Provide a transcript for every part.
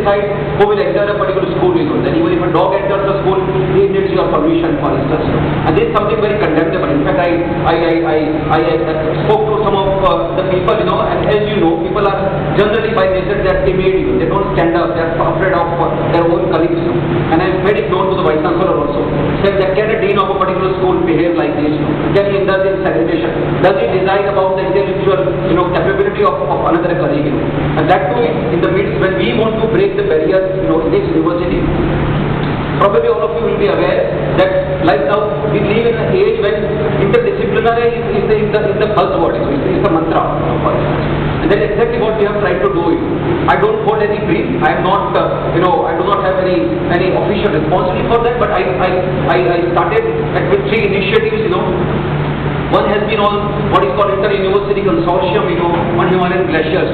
decide who will enter a particular school, then even if a dog enters the school, he needs your permission, for instance. And this is something very condemnable. In fact, I spoke to some of the people, and as you know, people are generally by nature they are timid, they don't stand up, they are afraid of their own colleagues. And I made it known to the Vice Chancellor also, said that can a dean of a particular school behave like this? Can he indulge in salutation? Does he decide about the intellectual capability of another colleague? And that too in the midst when we want to break the barriers in this university. Probably all of you will be aware that like now we live in an age when interdisciplinary is the buzzword, it's the mantra. And that's exactly what we have tried to do. I don't hold any brief. I am not, I do not have any official responsibility for that. But I started with 3 initiatives. One has been on what is called Inter-University Consortium, on Himalayan glaciers,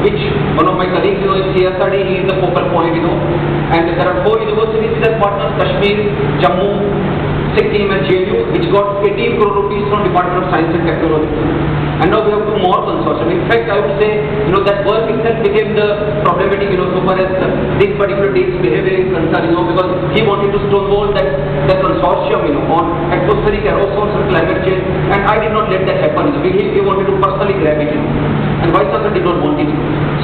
which one of my colleagues, in CSRD, he is the focal point, and there are 4 universities that partners, Kashmir, Jammu, Sikkim and JNU, which got 18 crore rupees from Department of Science and Technology. And now we have 2 more consortium. In fact, I would say, that work itself became the problematic, so far as this particular dean's behavior is concerned, because he wanted to stonewall the consortium, on atmospheric aerosols and climate change, and I did not let that happen. He wanted to personally grab it, and Vice Chancellor did not want it.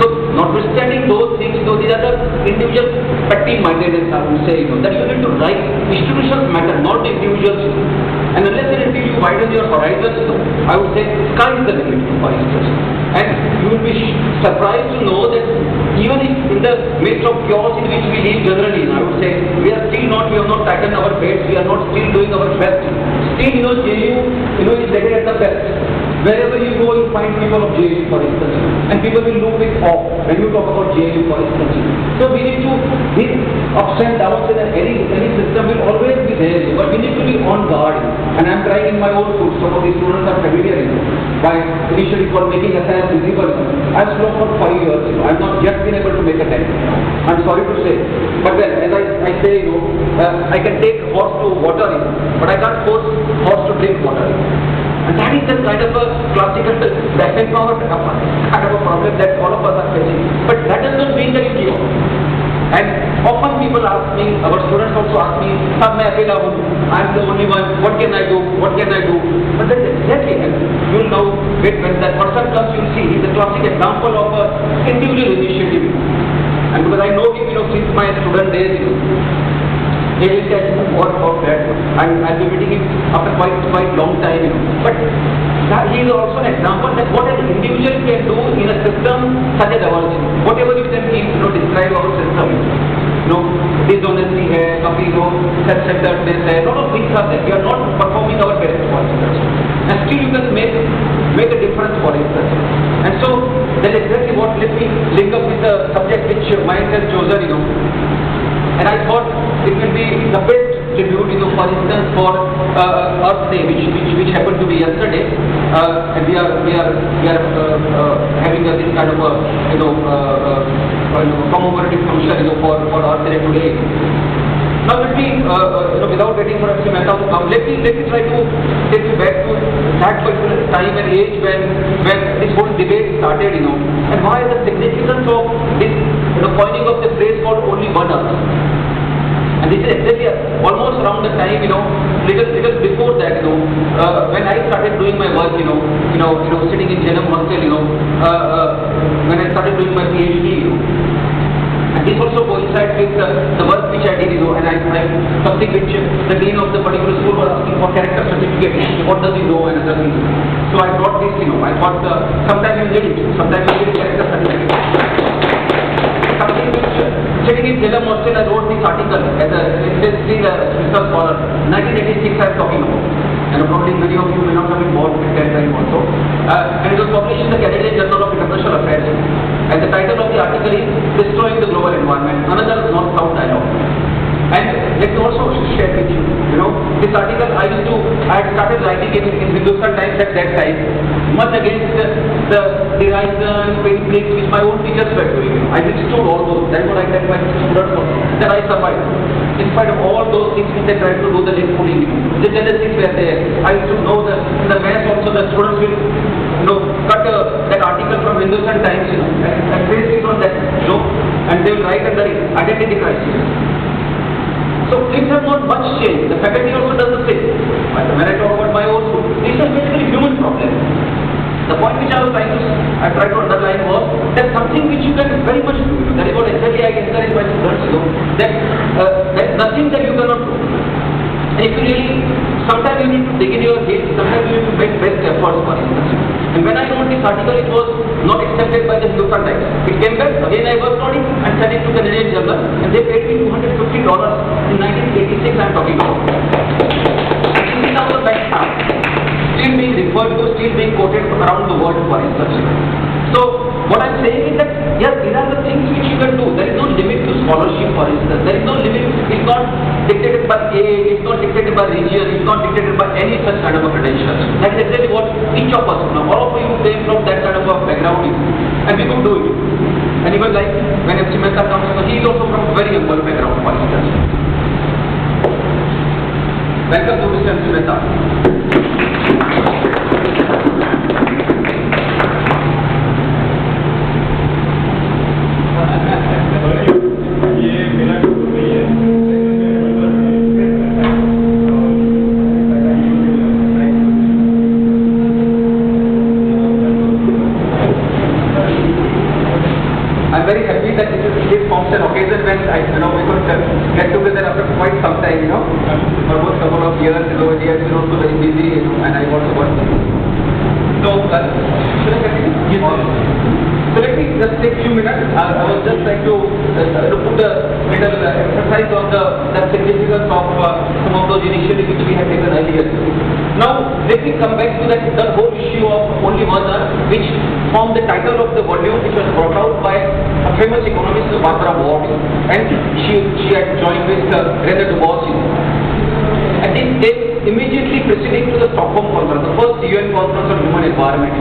So, notwithstanding those things, these are the individual petty-mindedness, I would say, that you need to write. Institutions matter, not the individuals. And unless and until you widen your horizons, I would say sky is the limit, for instance. And you will be surprised to know that even if in the midst of chaos in which we live generally, I would say, we have not tightened our belts, we are not still doing our best. Still, JNU, is rated at the best. Wherever you go, you find people of JNU, for instance, and people will look with awe when you talk about JNU, for instance. So we need to, these ups and downs in any system will always be there, but we need to be on guard. And I am trying in my own school. Some of these students are familiar, by initially for making science visible. I have slow for 5 years. I have not yet been able to make a tent. I am sorry to say, but well, as I say, I can take horse to water, but I can't force horse to drink water. And that is the kind of a classical back-end power kind of a problem that all of us are facing. But that does not mean that you give up. And often people ask me, our students also ask me, "Sab main akela hu, I am the only one, what can I do, what can I do?" But that's exactly it. You will know, when that person comes, you will see, he is a classic example of an individual initiative. And because I know him, since my student days, he will say what of that. I'll be meeting him after quite long time, But he is also an example that what an individual can do in a system such as ours. Whatever you can describe our system, dishonesty hai, kafi self-centeredness hai, a lot of things are there. We are not performing our best for instance. And still you can make a difference for instance. And so that is exactly what let me link up with the subject which Mayank has chosen, And I thought it will be the best tribute, for instance, for Earth Day, which happened to be yesterday, and we are having this kind of a commemorative function, for Earth Day today. Now let me, without waiting for a few minutes, let me try to take you back to that particular time and age when this whole debate started, and why the significance of this, coining of the phrase called only one Earth. And this is exactly almost around the time, little before that, when I started doing my work, sitting in Janam Hostel, when I started doing my PhD, and this also coincides with the work which I did, and I'm something which the dean of the particular school was asking for character certificate, what does he know and other things. So I brought this, I thought sometimes you need it, sometimes you need character certificate. Sitting in Salem Hostel, I wrote this article as a still a research scholar. 1986 I am talking about. And probably many of you may not have been born at that time also. And it was published in the Canadian Journal of International Affairs. And the title of the article is Destroying the Global Environment, Another North-South Dialogue. And let me also share with you, this article I had started writing in Hindustan Times at that time, much against the derision, paintings which my own teachers were doing. I withstood all those. That's what I tell my students also, that I survived. In spite of all those things which they tried to do, the link pulling, the tendencies were there. I used to know that in the mass also the students will, cut that article from Hindustan Times, and paste it on that, and they will write under it identity crisis. So things have not much changed. The faculty also does the same. When I talk about my own school, this is basically human problem. The point which I tried to underline was that something which you can very much do. That is what exactly I encourage my students, that there is nothing that you cannot do. And if you really, sometimes you need to dig in your head, sometimes you need to make best efforts for instance. And when I wrote this article, it was not accepted by the Hindustan Times. It came back, again I worked on it and sent it to the Canadian Journal, and they paid me $250 in 1986 I am talking about. And this is now the best part. Still being referred to, still being quoted around the world for instance. So, what I am saying is that, yes, these are the things which you can do. There is no limit to scholarship for instance. There is no limit, it's not dictated by age, it's not dictated by region, it's not dictated by any such kind of a credentials. That is exactly what each of us, all of you came from that kind of a background, and we could do it. And even like when MC Mehta comes, he is also from a very humble background for instance. Welcome to Mr. MC Mehta. I'm very happy that this forms an occasion when we could get together after quite some time, almost a couple of years. He has been also very busy, and I was working. So, should I continue? Yes. So let me just take a few minutes. I was just trying to put a little emphasize on the significance of some of those initiatives which we had taken earlier. Now, let me come back to the whole issue of only one earth, which formed the title of the volume, which was brought out by a famous economist, Barbara Ward, and she had joined with René Dubos. And this came immediately preceding to the Stockholm Conference, the first UN Conference on Human Environment.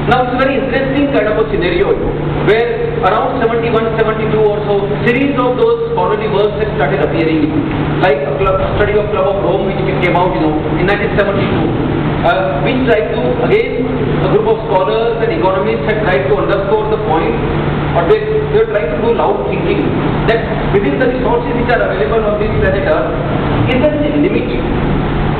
Now it's a very interesting kind of a scenario where around 71, 72 or so, series of those scholarly works have started appearing, like a study of Club of Rome which came out in 1972, which tried to, again, a group of scholars and economists had tried to underscore the point, or they were trying to do loud thinking, that within the resources which are available on this planet Earth, is there any limit?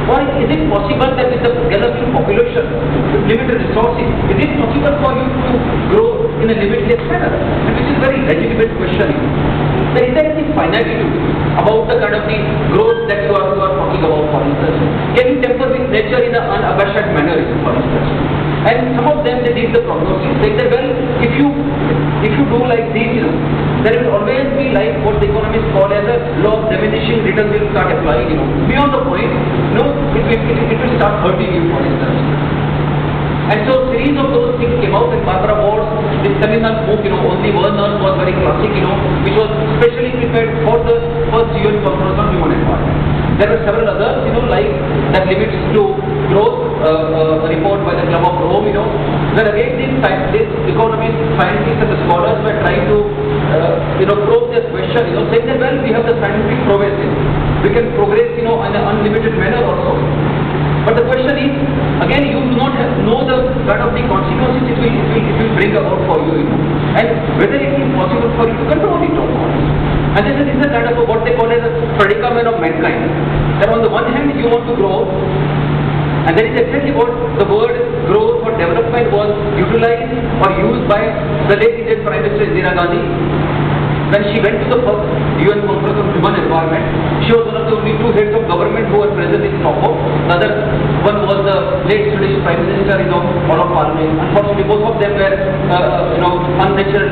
Or is it possible that with the galloping population, with limited resources, is it possible for you to grow in a limitless manner? And this is a very legitimate question. There is anything finitude about the kind of the growth that you are talking about, for instance. Can you temper with nature in an unabashed manner, for instance? And some of them, they did the prognosis. They said, well, if you do like this, there will always be like what the economists call as a law of diminishing returns will start applying, beyond the point, it will start hurting you, for instance. And so series of those things came out, and Barbara Ward's this seminal book, Only One Earth, was very classic, which was specially prepared for the first UN Conference on Human Environment. There were several others, like that limits to growth, a report by the Club of Rome, where again these economists, scientists and the scholars were trying to, probe this question, saying that, well, we have the scientific prowess, we can progress, in an unlimited manner also. But the question is, again, you do not know the kind of the consequences it will bring about for you, and whether it is possible for you to control it or not. And this is a kind of what they call as a predicament of mankind. That on the one hand, you want to grow, and that is exactly what the word growth or development was utilized or used by the late Indian Prime Minister Indira Gandhi. When she went to the first UN Conference on Human Environment, she was one of the only two heads of government who were present in Stockholm. The other one was the late Swedish Prime Minister, Olof Palme. Unfortunately, both of them were, unnatural,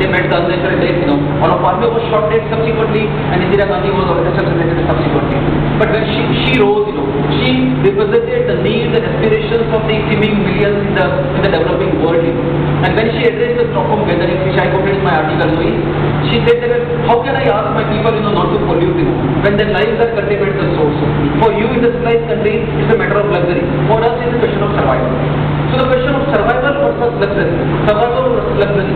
they met the unnatural death, Olof Palme was shot dead subsequently, and Indira Gandhi was assassinated subsequently. But when she rose, she represented the needs and aspirations of the teeming millions in the developing world, And when she addressed the Stockholm gathering, which I quoted in my article, she said that, how can I ask my people, not to pollute, when their lives are contaminated the source. For you in the civilized country, it's a matter of luxury. For us, it's a question of survival. So the question of survival versus luxury. Survival versus luxury.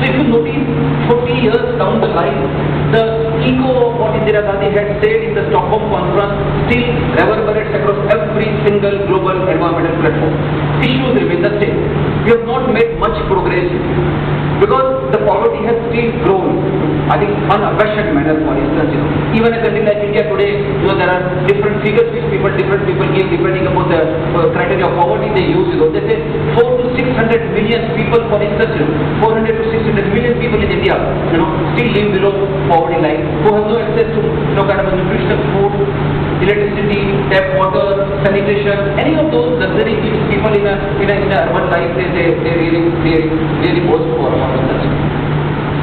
So if you notice, 40 years down the line, the echo of what Indira Gandhi had said in the Stockholm Conference still reverberates across every single global environmental platform. Issues remain the same. We have not made much progress because the poverty has still grown. I think, unabashed manner, for instance, even a country like India today, there are different figures which different people give depending upon the criteria of poverty they use, they say 400 to 600 million people, for instance, 400 to 600 million people in India, still live below poverty line, who have no access to, kind of a nutritional food, electricity, tap water, sanitation, any of those luxury which people in a urban life they really boast for.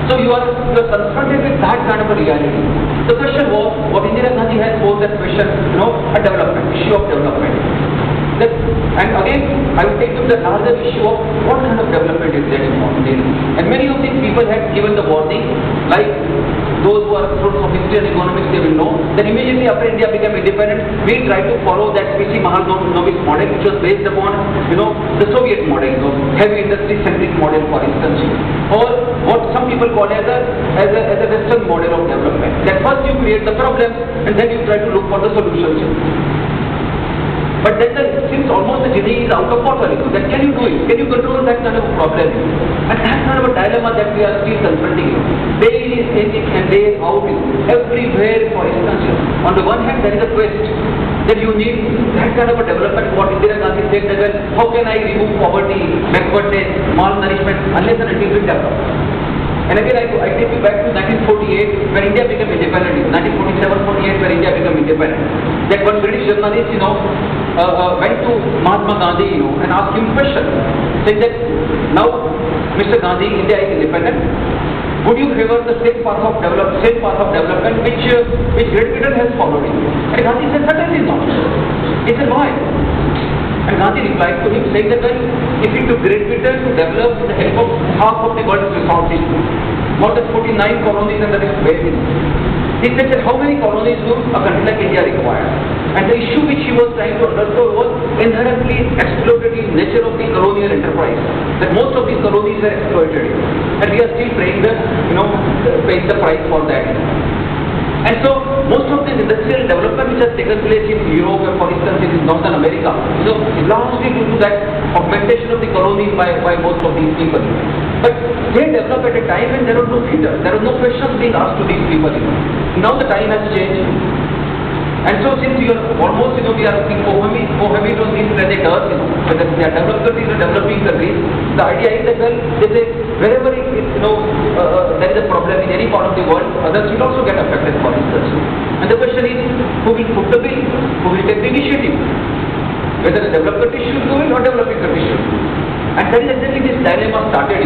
So you are confronted with that kind of a reality. The question was, what Indira Gandhi has posed that question, a development, issue of development. And again, I will take to the larger issue of what kind of development is there in modern day. And many of these people have given the warning, like those who are students of history and economics, they will know that immediately after India became independent, we tried to follow that P.C. Mahalanobis model, which was based upon, the Soviet model, heavy industry-centric model, for instance, or what some people call as a Western model of development. That first you create the problem, and then you try to look for the solutions. But then since almost the genie is out of water, that can you do it? Can you control that kind of a problem? And that's kind of a dilemma that we are still confronting. Day is in and day out, everywhere, for instance. On the one hand, there is a quest that you need that kind of a development. What Indira Gandhi said that, well, how can I remove poverty, backwardness, malnourishment, unless and until we develop? And again, I take you back to 1948 when India became independent. 1947-48 when India became independent. That one British journalist, went to Mahatma Gandhi, and asked him a question, saying that now, Mr. Gandhi, India is independent. Would you favor the same path of development which Great Britain has followed? And Gandhi said, certainly not. He said, why? And Gandhi replied to him saying that, well, if it took Great Britain to develop with the help of half of the world's resources, more than 49 colonies and the rest bases, he said that how many colonies do a country like India require? And the issue which he was trying to underscore was inherently exploitative nature of the colonial enterprise. That most of these colonies were exploited, and we are still paying the price for that. And so, most of this industrial development which has taken place in Europe, or for instance in Northern America, largely due to that augmentation of the colonies by most of these people. But they developed at a time when there was no filter, there was no questions being asked to these people. Now the time has changed. And so since we are almost, we are cohabit on these planet Earth, whether they are developed countries or developing countries, the idea is that, well, they say, wherever there is a problem in any part of the world, others will also get affected, for instance. And the question is, who will foot the bill? Who will take the initiative? Whether the developed countries should do it or developing countries should do it. And that is exactly this dilemma started,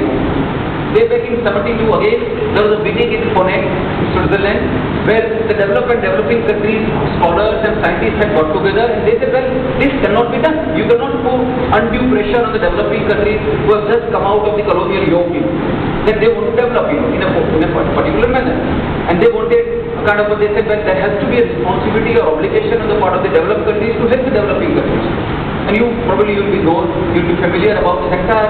Way back in 72 again, there was a meeting in Pune, Switzerland, where the developing countries, scholars and scientists had got together and they said, well, this cannot be done. You cannot put undue pressure on the developing countries who have just come out of the colonial yoke, that they want to develop in a particular manner. And they wanted they said, well, there has to be a responsibility or obligation on the part of the developed countries to help the developing countries. And you'll be familiar about this entire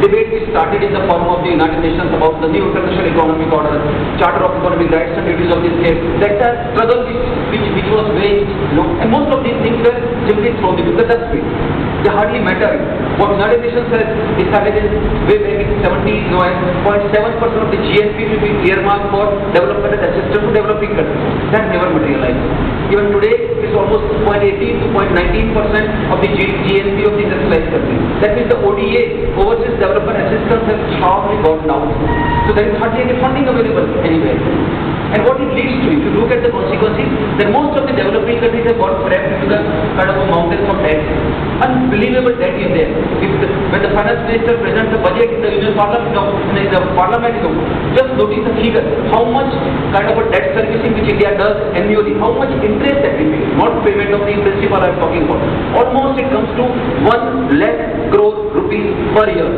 debate which started in the form of the United Nations about the new international economic order, Charter of Economic Rights and Duties of the State. That struggle which was waged, and most of these things were simply thrown into the dustbin. They hardly matter. What United Nations has decided is way back in 70s, 0.7% of the GNP will be earmarked for development and assistance to developing countries. That never materialized. Even today, it's almost 0.18 to 0.19% of the GNP of the industrialized countries. That means the ODA, Overseas Development Assistance, has sharply gone down. So there is hardly any funding available anywhere. And what it leads to, if you look at the consequences, then most of the developing countries have got trapped into the kind of a mountains of debt. Unbelievable debt is there. When the finance minister presents the budget in the Union Parliament, just notice the figure, how much kind of a debt servicing which India does annually, how much interest that we pay, not payment of the principal I am talking about. Almost it comes to 1 lakh crore rupees per year.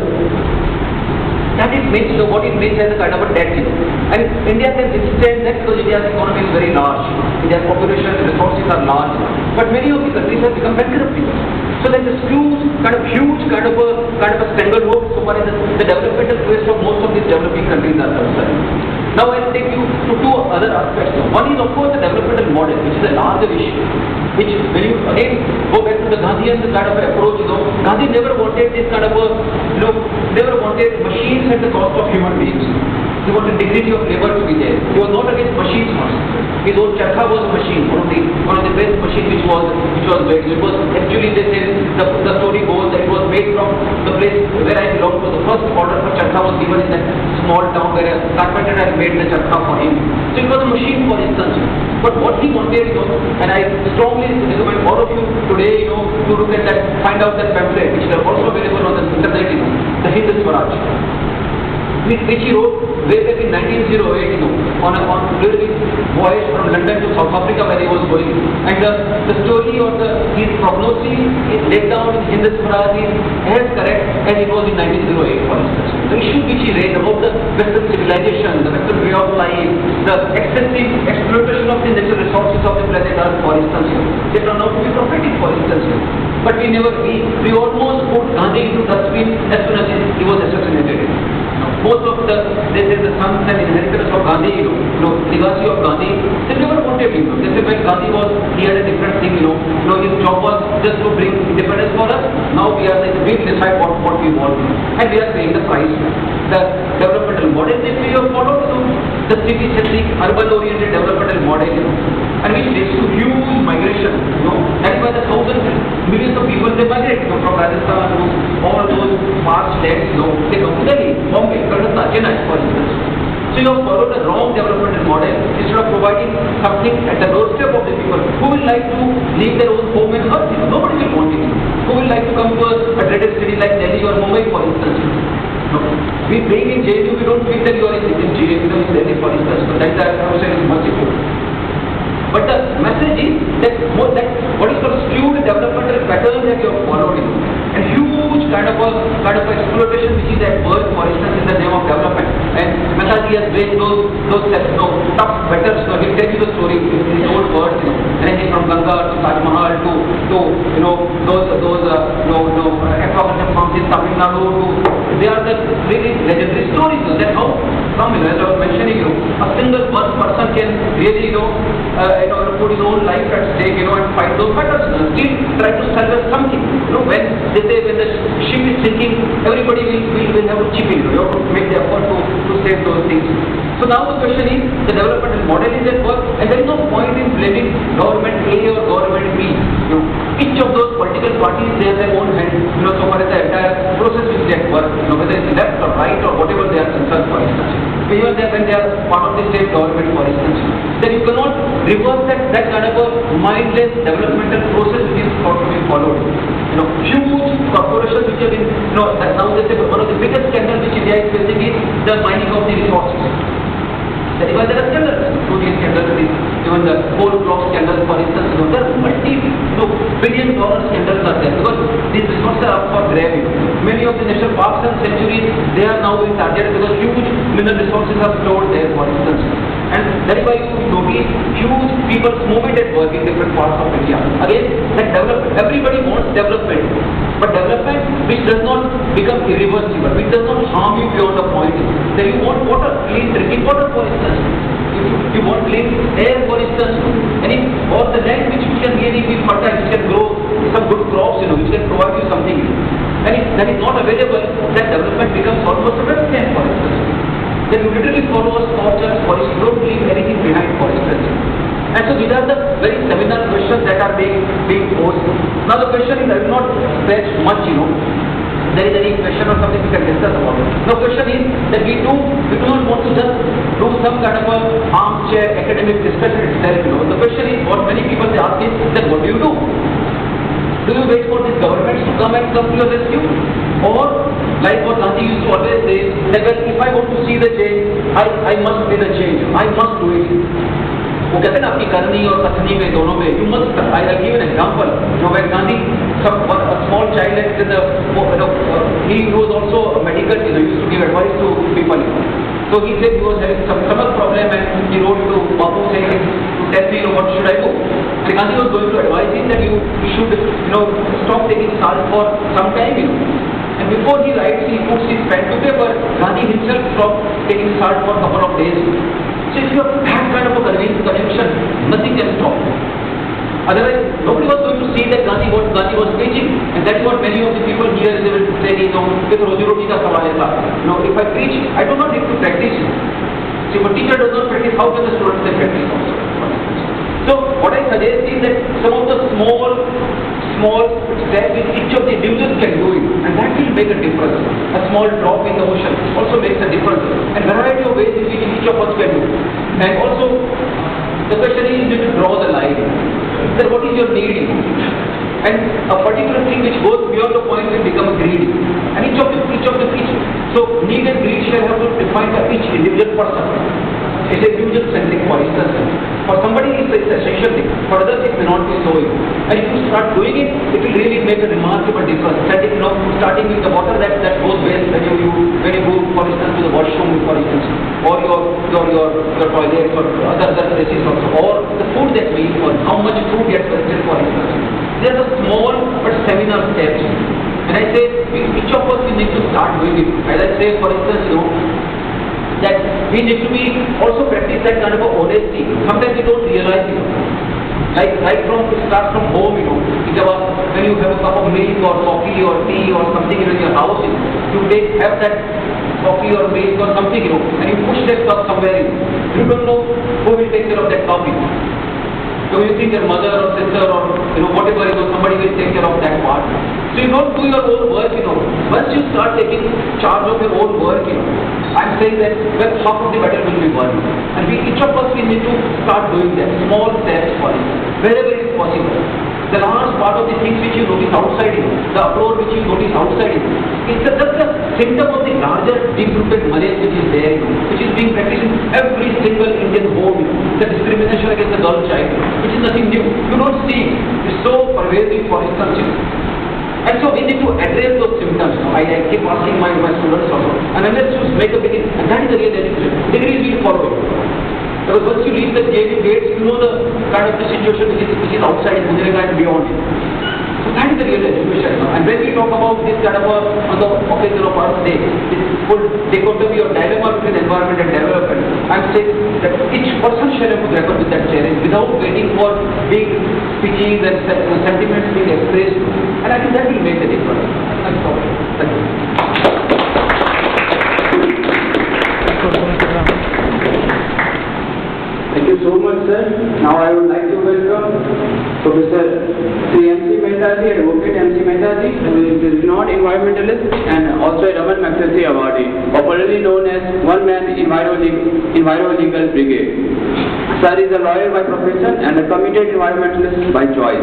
That it means, what it means as a kind of a debt. And India can withstand that because India's economy is very large. India's population and resources are large. But many of the countries have become bankrupt. So there's this huge kind of a stranglehold so far as the developmental quest of most of these developing countries are concerned. Now I'll take you to two other aspects. One is of course the developmental model, which is a larger issue. Which when you again go back to the Gandhian kind of approach, Gandhi never wanted this kind of never wanted machines at the cost of human beings. He wanted dignity of labor to be there. He was not against machines first. His own charkha was a machine, one of the best machine which was made. It was actually, they say, the story goes that it was made from the place where I belong to. The first order for charkha was given in that small town where a carpenter had made the charkha for him. So it was a machine, for instance. But what he wanted, and I strongly recommend all of you today, to look at that, find out that pamphlet which are also available on the internet, the Hind Swaraj, which he wrote way back in 1908, on a voyage from London to South Africa where he was going. And the story of his prognosis is laid down in Hind Swaraj is as correct as it was in 1908, for instance. The issue which he raised about the Western civilization, the Western way of life, the excessive exploitation of the natural resources of the planet Earth, for instance, they turned out to be prophetic, for instance. But we almost put Gandhi into dustbin as soon as he was assassinated. Most of they say the sons and inheritors of Gandhi, legacy of Gandhi, they never wanted him. They said when Gandhi he had a different thing, his job was just to bring independence for us. Now we decide what we want, and we are paying the price. The developmental model that we have followed, the city-centric, urban-oriented developmental model, and which leads to huge migration, and by the thousands, millions of people they migrate from Rajasthan, all those vast lands, they come to Delhi, Bombay, Kolkata, Chennai, for instance. So you have followed a wrong developmental model instead of providing something at the doorstep of the people who will like to leave their own home and earth. Nobody will want it. Who will like to come to a federated city like Delhi or Mumbai, for instance. We bring in JNU, we don't feel that you are in JNU, in Delhi, for instance. So that I would say is merciful. But the message is that what is called skewed developmental patterns that you have followed, and huge kind of exploitation which is at work, for instance, in the name of development. And Mehtaji has raised those tough battles. He'll tell you the story in his old words, anything from Ganga to Taj Mahal to those aquaculture farms in Tamil Nadu. They are the really legendary stories. That how from as I was mentioning, a single one person can really put his own life at stake, and fight those battles. Still try to salvage something. When they say when the ship is sinking, everybody will have to chip in. You have to make the effort to save those things. So now the question is, the developmental model is at work, and there is no point in blaming government A or government B. Each of those political parties, they have their own hand, so far as the entire process is at work, whether it's left or right or whatever they are concerned, for instance. Even when they are part of the state government, for instance, then you cannot reverse that kind of a mindless developmental process which is thought to be followed. Huge corporations which have been, now they say one of the biggest scandals which India is facing is the mining of the resources. That is why there are scandals, including scandals, even the coal block scandals, for instance, there are multi-billion-dollar scandals are there because these resources are up for grab. Many of the national parks and sanctuaries, they are now being targeted because huge mineral resources are stored there, for instance. And that is why you notice huge people's movement at work in different parts of India. Again, that development, everybody wants development, but development which does not become irreversible, which does not harm you beyond a point. Then you want water, clean drinking water, for instance. You want clean air, for instance, or the land which can really be fertile, which can grow some good crops, which can provide you something. And if that is not available, that development becomes almost a wasteland, for instance. Then you literally follow a sculpture, for instance, you don't leave anything behind, for instance. And so these are the very seminal questions that are being posed. Now the question is, I will not fetch much, there is any question or something we can discuss about it. The question is that we do not want to just do some kind of a armchair academic discussion itself. The question is, what many people they ask is that what do you do? Do you wait for these governments to come to your rescue? Or, like what Gandhi used to always say, that well, if I want to see the change, I must be the change. I must do it. वो कहते हैं ना आपकी करनी और कथनी में दोनों में you must. I'll give an example. When Gandhi, a small child, he was also a medical. He used to give advice to people. So he said he was having some stomach problem, and he wrote to Bapu saying, "Tell me, what should I do?" And Gandhi was going to advise him that you should, stop taking salt for some time, And before he writes, he puts his pen to paper. Gandhi himself stopped taking salt for a couple of days. So if you have that kind of a conviction, nothing can stop. Otherwise, nobody was going to see that what Gandhi was preaching, and that is what many of the people here they will say, कि रोजी रोटी का सवाल है Now, if I preach, I do not need to practice. See, if a teacher does not practice, how can the students then practice also? So, what I suggest is that some of the small steps which each of the individuals can do it, and that will make a difference. A small drop in the ocean also makes a difference, and variety of ways in which each of us can do. And also, the question is, you need to draw the line. Then what is your need? And a particular thing which goes beyond the point will become a greed. And each of the so need and greed shall have to define for each individual person. It's individual centric, for instance. For somebody it's essential thing, for others it may not be so. And if you start doing it, it will really make a remarkable difference. Starting with the water that goes waste when you go, for instance, to the washroom, for instance, or your toilets or other places also, or the food that we eat, or how much food gets wasted, for instance. There are small but seminal steps. And I say, each of us we need to start doing it. As I say, for instance, that we need to be also practice that kind of a honesty. Sometimes we don't realize it. It starts from home, when you have a cup of milk or coffee or tea or something in your house, you have that coffee or milk or something, and you push that cup somewhere in. You don't know who will take care of that coffee. So you think your mother or sister or whatever, somebody will take care of that part. So you don't do your own work, Once you start taking charge of your own work, I'm saying that half of the battle will be won. And each of us, we need to start doing that. Small steps for it, wherever it is possible. The large part of the things which you notice outside, the uproar which you notice outside, it's just a symptom of the larger deep-rooted malaise which is there, which is being practiced in every single Indian home. The discrimination against the girl child, which is nothing new. You don't see it. It's so pervasive, for instance. And so we need to address those symptoms. I keep asking my students also. And unless you make a beginning, and that is the real education. Degrees will follow it. Because once you reach the JV gates, you know the kind of the situation which is outside Bundrega and beyond it. So that is the real education. And when we talk about this kind of on the occasion of Earth Day, this full dichotomy or dilemma between environment and development, I'm saying that each person shall have to grapple with that challenge without waiting for big speeches and sentiments being expressed. And I think that will make the difference. Thank you. Thank you so much, sir. Now I would like to welcome Professor Sri M.C. Mehta ji, Advocate M.C. Mehta ji, who is a renowned environmentalist and also a Raman Magsaysay awardee, popularly known as One Man Enviro-Legal Brigade. Sir is a lawyer by profession and a committed environmentalist by choice.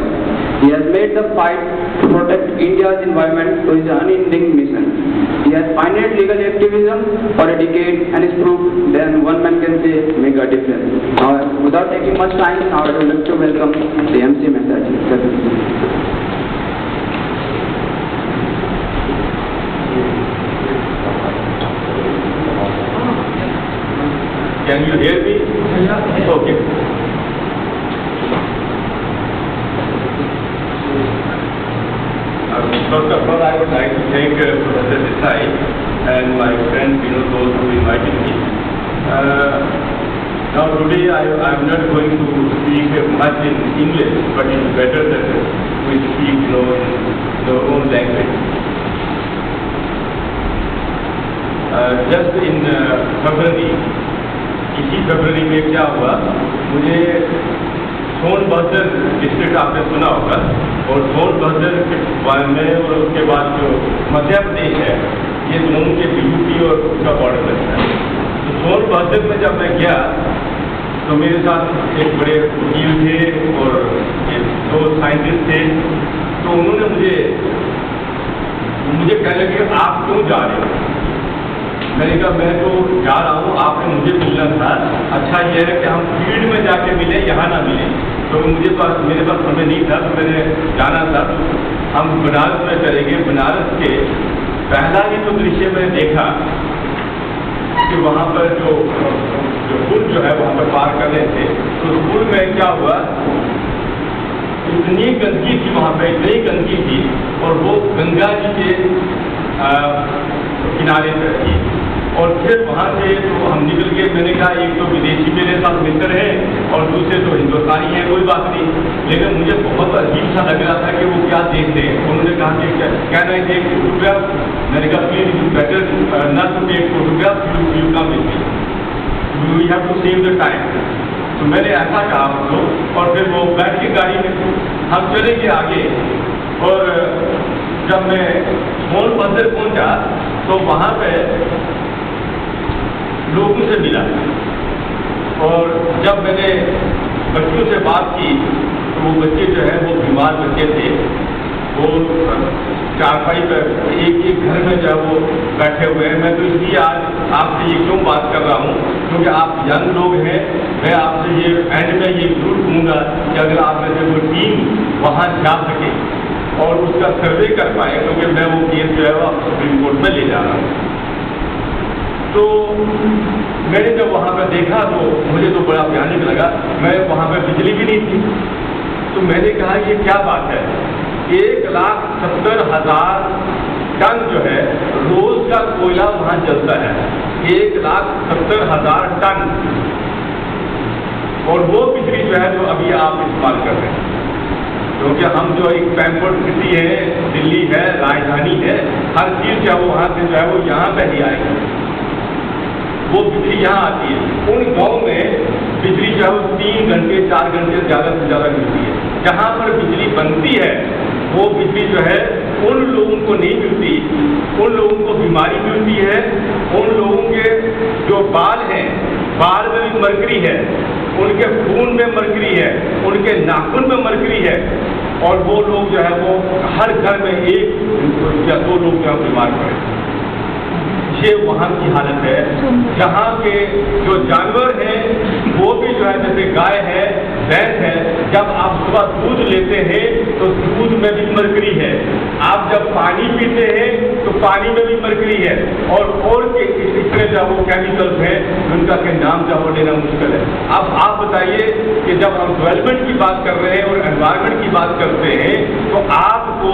He has made the fight to protect India's environment to his unending mission. He has pioneered legal activism for a decade and is proved then one man can say make a difference. Now, without taking much time, now I would like to welcome the MC Mehta ji. Can you hear me? Yeah. Okay. First of all, I would like to thank Professor Desai and my friend those who invited me. Now today I am not going to speak much in English, but it's better that we speak in our own language. Just in February, इसी फरवरी में क्या हुआ, मुझे Sonbhadra district आपने सुना होगा, और सोनभद्र में और उसके बाद जो मध्य प्रदेश है, ये दोनों के यूपी और उसका बॉर्डर लगता है। तो सोनभद्र में जब मैं गया तो मेरे साथ एक बड़े वकील थे और दो साइंटिस्ट थे। तो उन्होंने मुझे कहने लगे आप क्यों जा रहे हो? मैंने कहा मैं तो जा रहा हूँ, आपने मुझे मिलना था। अच्छा ये है कि हम फील्ड में जाके मिले, यहाँ ना मिले। तो मेरे पास समय नहीं था, तो मैंने जाना था। हम बनारस में चलेंगे। बनारस के पहला ही तो दृश्य मैंने देखा कि वहाँ पर जो पुल जो है वहाँ पर पार कर रहे थे, तो पुल में क्या हुआ, इतनी गंदगी थी वहाँ पे, इतनी गंदगी थी, और वो गंगा जी के किनारे पर थी। और फिर वहाँ से तो हम निकल गए। मैंने कहा एक तो विदेशी मेरे साथ मित्र हैं और दूसरे तो हिंदुस्तानी हैं, कोई बात नहीं, लेकिन मुझे बहुत अजीब सा लग रहा था कि वो क्या देखते हैं। उन्होंने कहा कि क्या नहीं टेक फोटोग्राफ। मैंने कहा please you better not to take photograph, you come with me, we have to save the time. तो मैंने ऐसा कहा उनको और फिर वो बैठ के गाड़ी में हम चले गए आगे। और जब मैं सोन मंदिर पहुंचा तो वहाँ पे लोगों से मिला और जब मैंने बच्चों से बात की तो वो बच्चे जो है वो बीमार बच्चे थे, वो चारपाई पर एक घर में जो है वो बैठे हुए हैं। मैं तो इसलिए आज आपसे ये क्यों बात कर रहा हूँ क्योंकि आप यंग लोग हैं। मैं आपसे ये एंड में ये जरूर कहूँगा कि अगर आप में से कोई टीम वहाँ जा सके और उसका सर्वे कर पाए, क्योंकि मैं वो केस जो है वो सुप्रीम कोर्ट में ले जा रहा हूँ। तो मैंने जब वहाँ पर देखा तो मुझे तो बड़ा भयानक लगा। मैं वहाँ पर बिजली भी नहीं थी, तो मैंने कहा ये क्या बात है, 1,70,000 टन जो है रोज का कोयला वहाँ जलता है, 1,70,000 टन, और वो बिजली जो है जो अभी आप इस्तेमाल कर रहे हैं। क्योंकि हम जो एक पैम्पर्ड सिटी है, दिल्ली है, राजधानी है, हर चीज़ जो है वो वहाँ से जो है वो यहाँ पे ही आएगी, वो बिजली यहाँ आती है। उन गाँव में बिजली जो है वो 3 घंटे 4 घंटे ज़्यादा से ज़्यादा मिलती है। जहाँ पर बिजली बनती है वो बिजली जो है उन लोगों को नहीं मिलती, उन लोगों को बीमारी मिलती है, उन लोगों के जो बाल हैं, बाल में भी मरकरी है, उनके खून में मरकरी है, उनके नाखून में मरकरी है, और वो लोग जो है वो हर घर में 1 या 2 लोग जो है बीमार पड़े। ये वहाँ की हालत है। जहाँ के जो जानवर हैं वो भी जो है जैसे गाय है, भैंस है, जब आप सुबह दूध लेते हैं तो दूध में भी मरकरी है, आप जब पानी पीते हैं तो पानी में भी मरकरी है, और इसमें जो वो केमिकल्स हैं उनका के नाम जो वो लेना मुश्किल है। अब आप बताइए कि जब हम डेवलपमेंट की बात कर रहे हैं और एनवायरमेंट की बात करते हैं तो आपको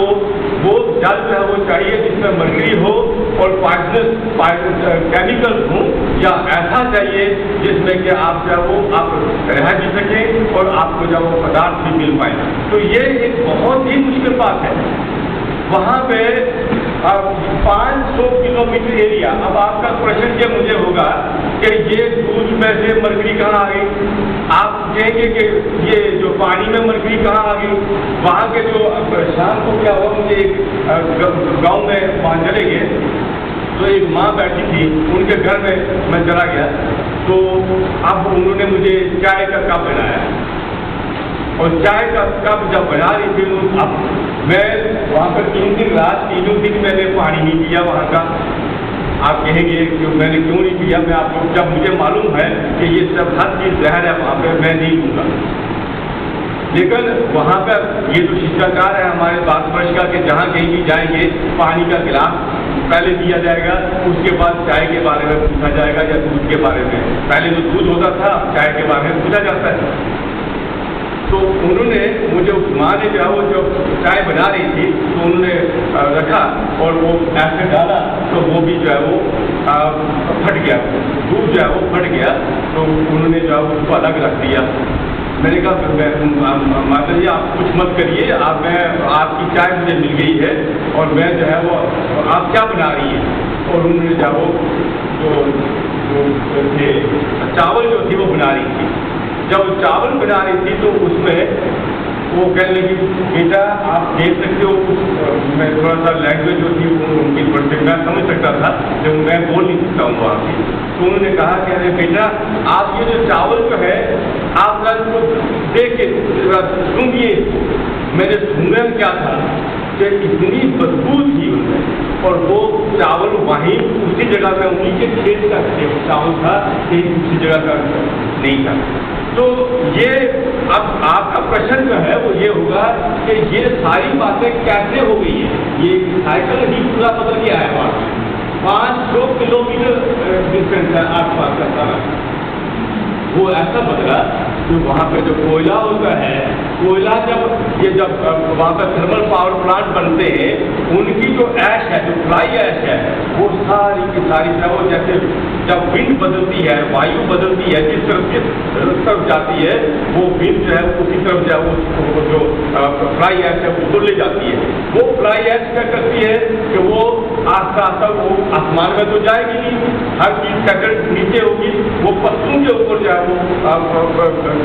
वो जल जो है वो चाहिए जिसमें मरकरी हो और केमिकल्स हों, या ऐसा चाहिए जिसमें कि आप जो वो आप रह भी सकें और आपको जो वो पदार्थ भी मिल पाए। तो ये एक बहुत ही मुश्किल बात है। वहाँ पे 500 किलोमीटर एरिया। अब आपका प्रश्न ये मुझे होगा कि ये दूध में से मरकरी कहाँ आ गई? आप कहेंगे कि ये जो पानी में मरकरी कहाँ आ गई? वहाँ के जो शाम को क्या हुआ, मुझे एक गाँव में वहाँ चले गए तो एक माँ बैठी थी, उनके घर में मैं चला गया तो अब उन्होंने मुझे चाय का कप बनाया, और चाय का कप जब बना रही थी अब मैं वहाँ पर 3 दिन रात, 3 दिन मैंने पानी नहीं पिया वहाँ का। आप कहेंगे कि मैंने क्यों नहीं पिया, मैं आपको जब मुझे मालूम है कि ये सब हर चीज़ जहर है वहाँ पर, मैं नहीं लूँगा। लेकिन वहाँ पर ये तो शिष्टाचार है हमारे भारतवर्ष का कि जहाँ कहीं भी जाएंगे पानी का गिलास पहले दिया जाएगा, उसके बाद चाय के बारे में पूछा जाएगा या दूध के बारे में। पहले तो दूध होता था, चाय के बारे में पूछा जाता है। तो उन्होंने मुझे उस माँ ने जो है वो जो चाय बना रही थी तो उन्होंने रखा और वो ऐसे डाला तो वो भी जो है वो फट गया, दूध जो है वो फट गया, तो उन्होंने जो है उसको अलग रख दिया। मैंने कहा माता जी आप कुछ मत करिए, आपकी चाय मुझे मिल गई है और मैं जो है वो आप क्या बना रही है? और उन्होंने जो वो थे चावल जो थी वो बना रही थी। जब चावल बना रही थी तो उसमें वो कहने लगी बेटा आप देख सकते हो, मैं थोड़ा सा लैंग्वेज जो थी उनकी पढ़ते मैं समझ सकता था जब मैं बोल नहीं सकता हूँ वहाँ की। तो उन्होंने कहा कि अरे बेटा आप ये जो चावल जो है आप उसको देख के सूंघिए। मैंने सूंघा क्या था कि इतनी बदबू थी उनमें, और वो चावल वहीं उसी जगह में उन्हीं के खेत का चावल था, कहीं उसी जगह का नहीं था। तो ये अब आपका प्रश्न जो है वो ये होगा कि ये सारी बातें कैसे हो गई है? ये साइकिल ही पूरा बदल गया है वहाँ पे। 500 किलोमीटर डिस्टेंस है आसपास का सारा। वो ऐसा बदला कि वहाँ पे जो कोयला होता है, कोयला जब वहाँ पे थर्मल पावर प्लांट बनते हैं, उनकी जो ऐश है, जो फ्लाई ऐश है, वो सारी की सारी वो जैसे जब विंड बदलती है, वायु बदलती है, जिस तरफ जाती है, वो विंड जो है उसी तरफ जो है वो जो फ्लाई ऐश है उसको ले जाती है। वो फ्लाई ऐश क्या करती है कि वो आस्ता आस्ता वो आसमान में तो जाएगी नहीं, हर चीज सेकंड नीचे होगी, वो पत्तों के ऊपर जो है वो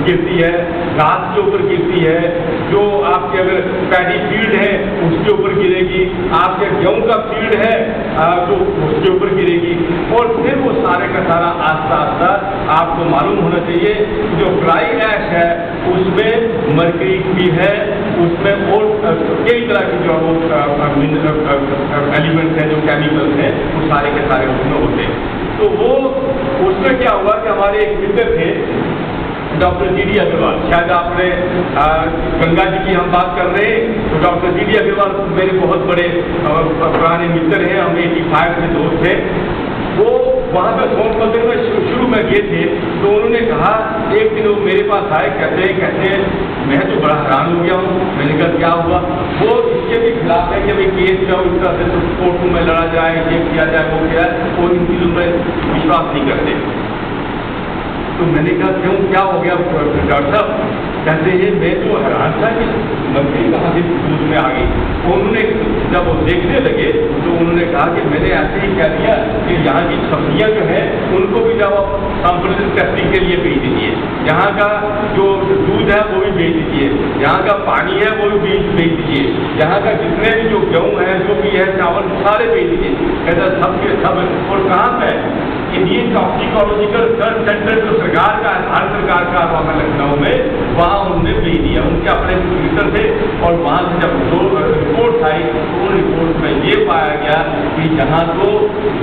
गिरती है, घास के ऊपर गिरती है, जो आपके अगर पैडी फील्ड है उसके ऊपर गिरेगी, आपके गेहूं का फील्ड है तो उसके ऊपर गिरेगी, और फिर वो सारे का सारा आस्ता आस्ता आपको मालूम होना चाहिए जो फ्लाई ऐश है उसमें मर्करी भी है, उसमें और कई तरह की जो एलिमेंट्स हैं, जो केमिकल्स हैं, वो सारे के सारे उसमें होते हैं। तो वो उसमें क्या हुआ कि हमारे एक मित्र थे डॉक्टर जी.डी. अग्रवाल, शायद आपने गंगा जी की हम बात कर रहे हैं, तो डॉक्टर जी.डी. अग्रवाल मेरे बहुत बड़े पुराने मित्र हैं, हम 85 में दोस्त थे। वो वहाँ पर सोनभद्र में शुरू में गए थे, तो उन्होंने कहा, एक दिन वो मेरे पास आए, कहते हैं मैं तो बड़ा हैरान हो गया हूँ। मैंने कहा क्या हुआ? वो इसके भी खिलाफ है कि भाई केस जाओ इस तरह से कोर्ट में लड़ा जाए, ये किया जाए, वो किया जाए, वो इन चीज़ों में विश्वास नहीं करते। तो मैंने कहा क्यों, क्या हो गया डॉक्टर साहब? कहते हैं मैं तो हैरान था कि मंत्री कहाँ से दूध में आ गई। तो उन्होंने जब वो देखने लगे तो उन्होंने कहा कि मैंने ऐसे ही कह दिया कि यहाँ की सब्जियाँ जो है उनको भी जब आप सैंपल टेस्टिंग के लिए भेज दीजिए, यहाँ का जो दूध है वो भी भेज दीजिए, यहाँ का पानी है वो भी भेज दीजिए, यहाँ का जितने भी जो गेहूँ है, जो भी है, चावल, सारे भेज दीजिए। कहता सब के सब। और कहाँ पे? इंडियन टॉक्सिकोलॉजिकल रिसर्च सेंटर जो सरकार का है, भारत सरकार का वहाँ लखनऊ में, वहाँ उन्होंने भेज दिया। उनके अपने ऑफिसर थे, और वहाँ से जब रिपोर्ट आई तो उन रिपोर्ट में ये पाया गया कि यहाँ तो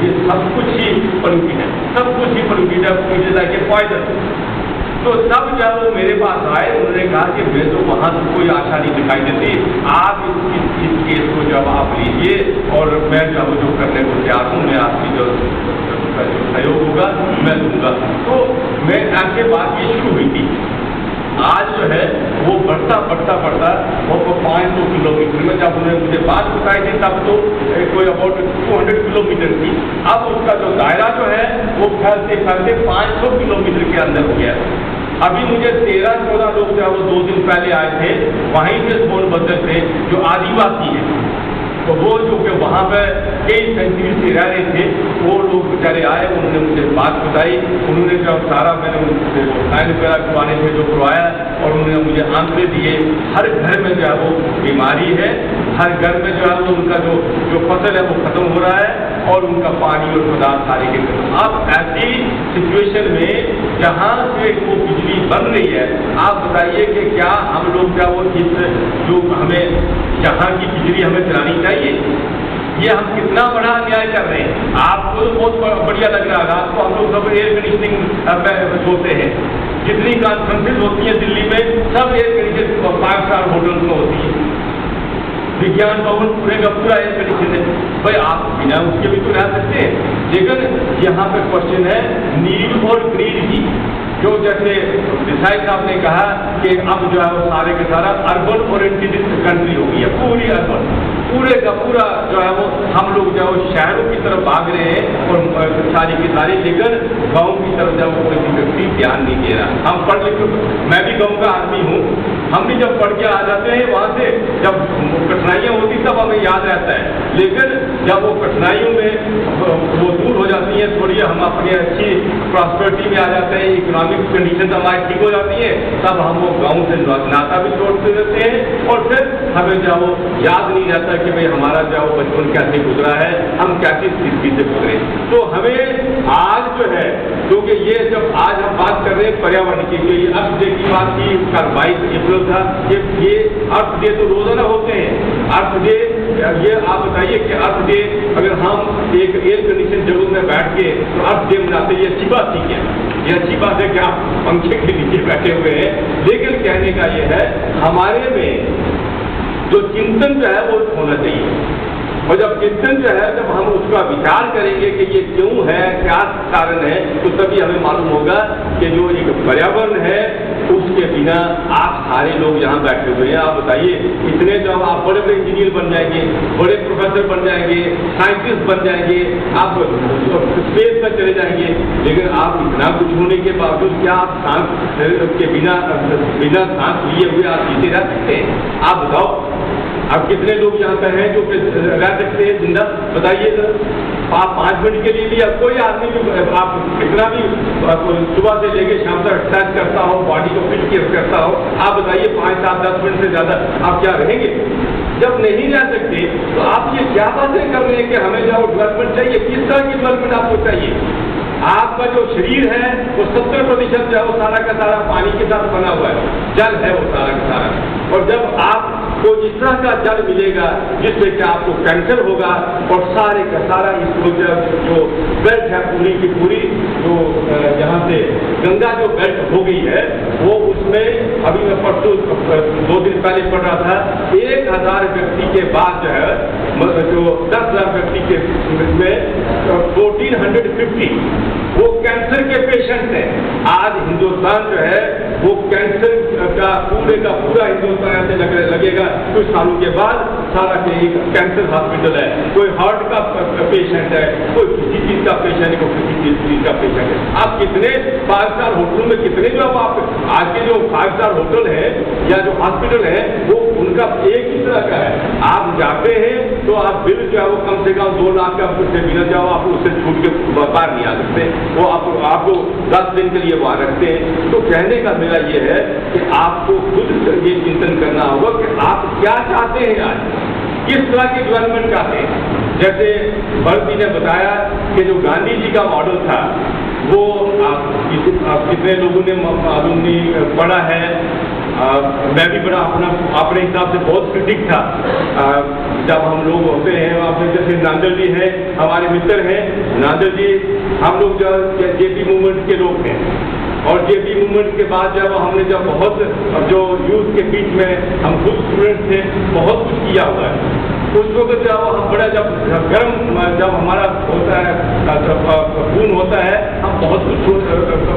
ये सब कुछ ही पॉल्यूटेड है, सब कुछ ही पॉल्यूटेड है, कि पॉइजन। तो तब जब वो मेरे पास आए, उन्होंने कहा कि मैं तो वहाँ से कोई आशा नहीं दिखाई देती, आप इस केस को जब आप लीजिए और मैं जब जो करने को तैयार हूँ, मैं आपकी जो सहयोग होगा मैं दूंगा। तो मैं आपके बात ये शुरू हुई थी। आज जो है वो बढ़ता वो 500 किलोमीटर में, जब उन्होंने मुझे बात बताई थी तब तो कोई अबाउट 200 किलोमीटर थी। अब उसका जो दायरा जो है वो फैलते 500 किलोमीटर के अंदर हो गया। अभी मुझे 13-14 लोग जो है वो 2 दिन पहले आए थे, वहीं से सोनभद्र से, जो आदिवासी हैं, तो वो जो कि वहाँ पर कई सेंचुरी से रह रहे थे, वो लोग बेचारे आए, उन्होंने मुझे बात बताई। उन्होंने जब सारा मैंने उनसे साइन वगैरह करवाने थे जो करवाया, और उन्होंने मुझे आंकड़े दिए। हर घर में जो है वो बीमारी है, हर घर में जो है वो उनका जो फसल है वो खत्म हो रहा है, और उनका पानी और पदार्थ सारे के खत्म। अब ऐसी सिचुएशन में जहाँ से वो बिजली बन रही है, आप बताइए कि क्या हम लोग क्या वो जो हमें यहाँ की बिजली हमें चलानी चाहिए? ये हम कितना बड़ा अन्याय कर रहे हैं। आपको तो बहुत बढ़िया लग रहा है, आपको हम लोग सब एयर कंडीशनिंग सोते हैं, जितनी कॉन्फ्रेंसेज होती हैं दिल्ली में सब एयर कंडीशन 5 स्टार होटल्स में होती है। विज्ञान भवन पूरे का पूरा एयर कंडीशन है। भाई आप बिना उसके भी तो रह सकते हैं। लेकिन यहाँ पे क्वेश्चन है नीड और ग्रीड की, जो जैसे देसाई साहब ने कहा कि अब जो है वो सारे के सारा अर्बन ओरिएंटेड कंट्री हो गई है, पूरी अर्बन, पूरे का पूरा जो है वो हम लोग जो है वो शहरों की तरफ भाग रहे हैं, और सारी की सारी, लेकिन गाँव की तरफ जो कोई व्यक्ति ध्यान नहीं दे रहा। हम पढ़ लिख, मैं भी गाँव का आदमी हूँ, हम भी जब पढ़ के आ जाते हैं वहाँ से, जब कठिनाइयाँ होती तब हमें याद रहता है, लेकिन जब वो कठिनाइयों में वो दूर हो जाती हैं, थोड़ी हम अपनी अच्छी प्रॉस्पेरिटी में आ जाते हैं, इकोनॉमिक कंडीशन हमारी ठीक हो जाती है, तब हम वो गाँव से नाता भी जोड़ते रहते हैं, और फिर हमें जो वो याद नहीं रहता कि भाई हमारा जो बचपन कैसे गुजरा है, हम कैसी स्थिति से गुजरे। तो हमें आज जो है, क्योंकि ये जब आज हम बात कर रहे हैं पर्यावरण की, जो ये अर्थ डे की बात की, कल 22 अप्रैल था, ये अर्थ डे तो रोजाना होते हैं। अर्थ डे, ये आप बताइए कि अर्थ डे अगर हम एक एयर कंडीशन जगह में बैठ के तो अर्थ डे मनाते, ये अच्छी बात नहीं है। ये अच्छी बात है कि आप पंखे के नीचे बैठे हुए हैं, लेकिन कहने का ये है हमारे में जो चिंतन जो है वो होना चाहिए। और जब चिंतन जो है, जब हम उसका विचार करेंगे कि ये क्यों है, क्या कारण है, तो तभी हमें मालूम होगा कि जो एक पर्यावरण है उसके बिना आप सारे लोग यहाँ बैठे हुए हैं। आप बताइए, इतने जब आप बड़े बड़े इंजीनियर बन जाएंगे, बड़े प्रोफेसर बन जाएंगे, साइंटिस्ट बन जाएंगे, आप स्पेस में चले जाएंगे, लेकिन आप इतना कुछ होने के बावजूद क्या आप सांस के बिना सांस लिए हुए आप जीते रह सकते हैं? आप बताओ, अब कितने लोग यहाँ पे हैं जो रह सकते हैं जिंदा? बताइए आप 5 मिनट के लिए भी, अब कोई आदमी भी, आप कितना भी सुबह से लेके शाम तक एक्सरसाइज करता हो, बॉडी को फिट करता हो, आप बताइए 5, 7, 10 मिनट से ज्यादा आप क्या रहेंगे? जब नहीं रह सकते तो आप ये क्या बातें कर रहे हैं कि हमें जो डेवलपमेंट चाहिए? किस तरह की डेवलपमेंट आपको चाहिए? आपका जो शरीर है वो 70% जो है वो सारा का सारा पानी के साथ बना हुआ है, जल है वो सारा का सारा। और जब आपको इस तरह का जल मिलेगा जिससे कि आपको कैंसर होगा, और सारे का सारा इसको जो बेल्ट है पूरी की पूरी, जो यहाँ से गंगा जो बेल्ट हो गई है, वो उसमें अभी मैं परसों 2 दिन पहले पढ़ रहा था, 1000 व्यक्ति के बाद जो है, जो 10,000 व्यक्ति के में 1450 वो कैंसर के पेशेंट हैं। आज हिंदुस्तान जो है वो कैंसर का पूरा हिंदुस्तान ऐसे लगेगा कुछ सालों के बाद सारा एक कैंसर हॉस्पिटल है, कोई हार्ट का पेशेंट है, कोई किसी चीज का पेशेंट है, कोई किसी चीज का पेशेंट है। आप कितने 5 स्टार होटलों में कितने जो आप आज के जो 5 स्टार होटल है या जो हॉस्पिटल है वो उनका एक ही तरह का है। आप जाते हैं तो आप बिल जो है वो कम से कम 2 लाख का उससे बिना जाओ आप उससे छूट के बाहर नहीं आ सकते, वो आपको 10 दिन के लिए वहां रखते हैं। तो कहने का मेरा ये है कि आपको खुद ये चिंतन करना होगा कि आप क्या चाहते हैं, आज किस तरह की डेवलपमेंट चाहते हैं। जैसे भरत जी ने बताया कि जो गांधी जी का मॉडल था वो आप कितने लोगों ने मालूम नहीं पढ़ा है, मैं भी बड़ा अपने हिसाब से बहुत क्रिटिक था। जब हम लोग होते हैं अपने, जैसे नांदल जी हैं हमारे मित्र हैं, नांदल जी हम लोग जो जेपी मूवमेंट के लोग हैं, और जेपी मूवमेंट के बाद जब हमने जब बहुत जो यूथ के बीच में हम खुद स्टूडेंट थे, बहुत कुछ किया हुआ है। उस वक्त जब हम बड़ा जब गर्म जब हमारा होता है खून होता है, हम बहुत कुछ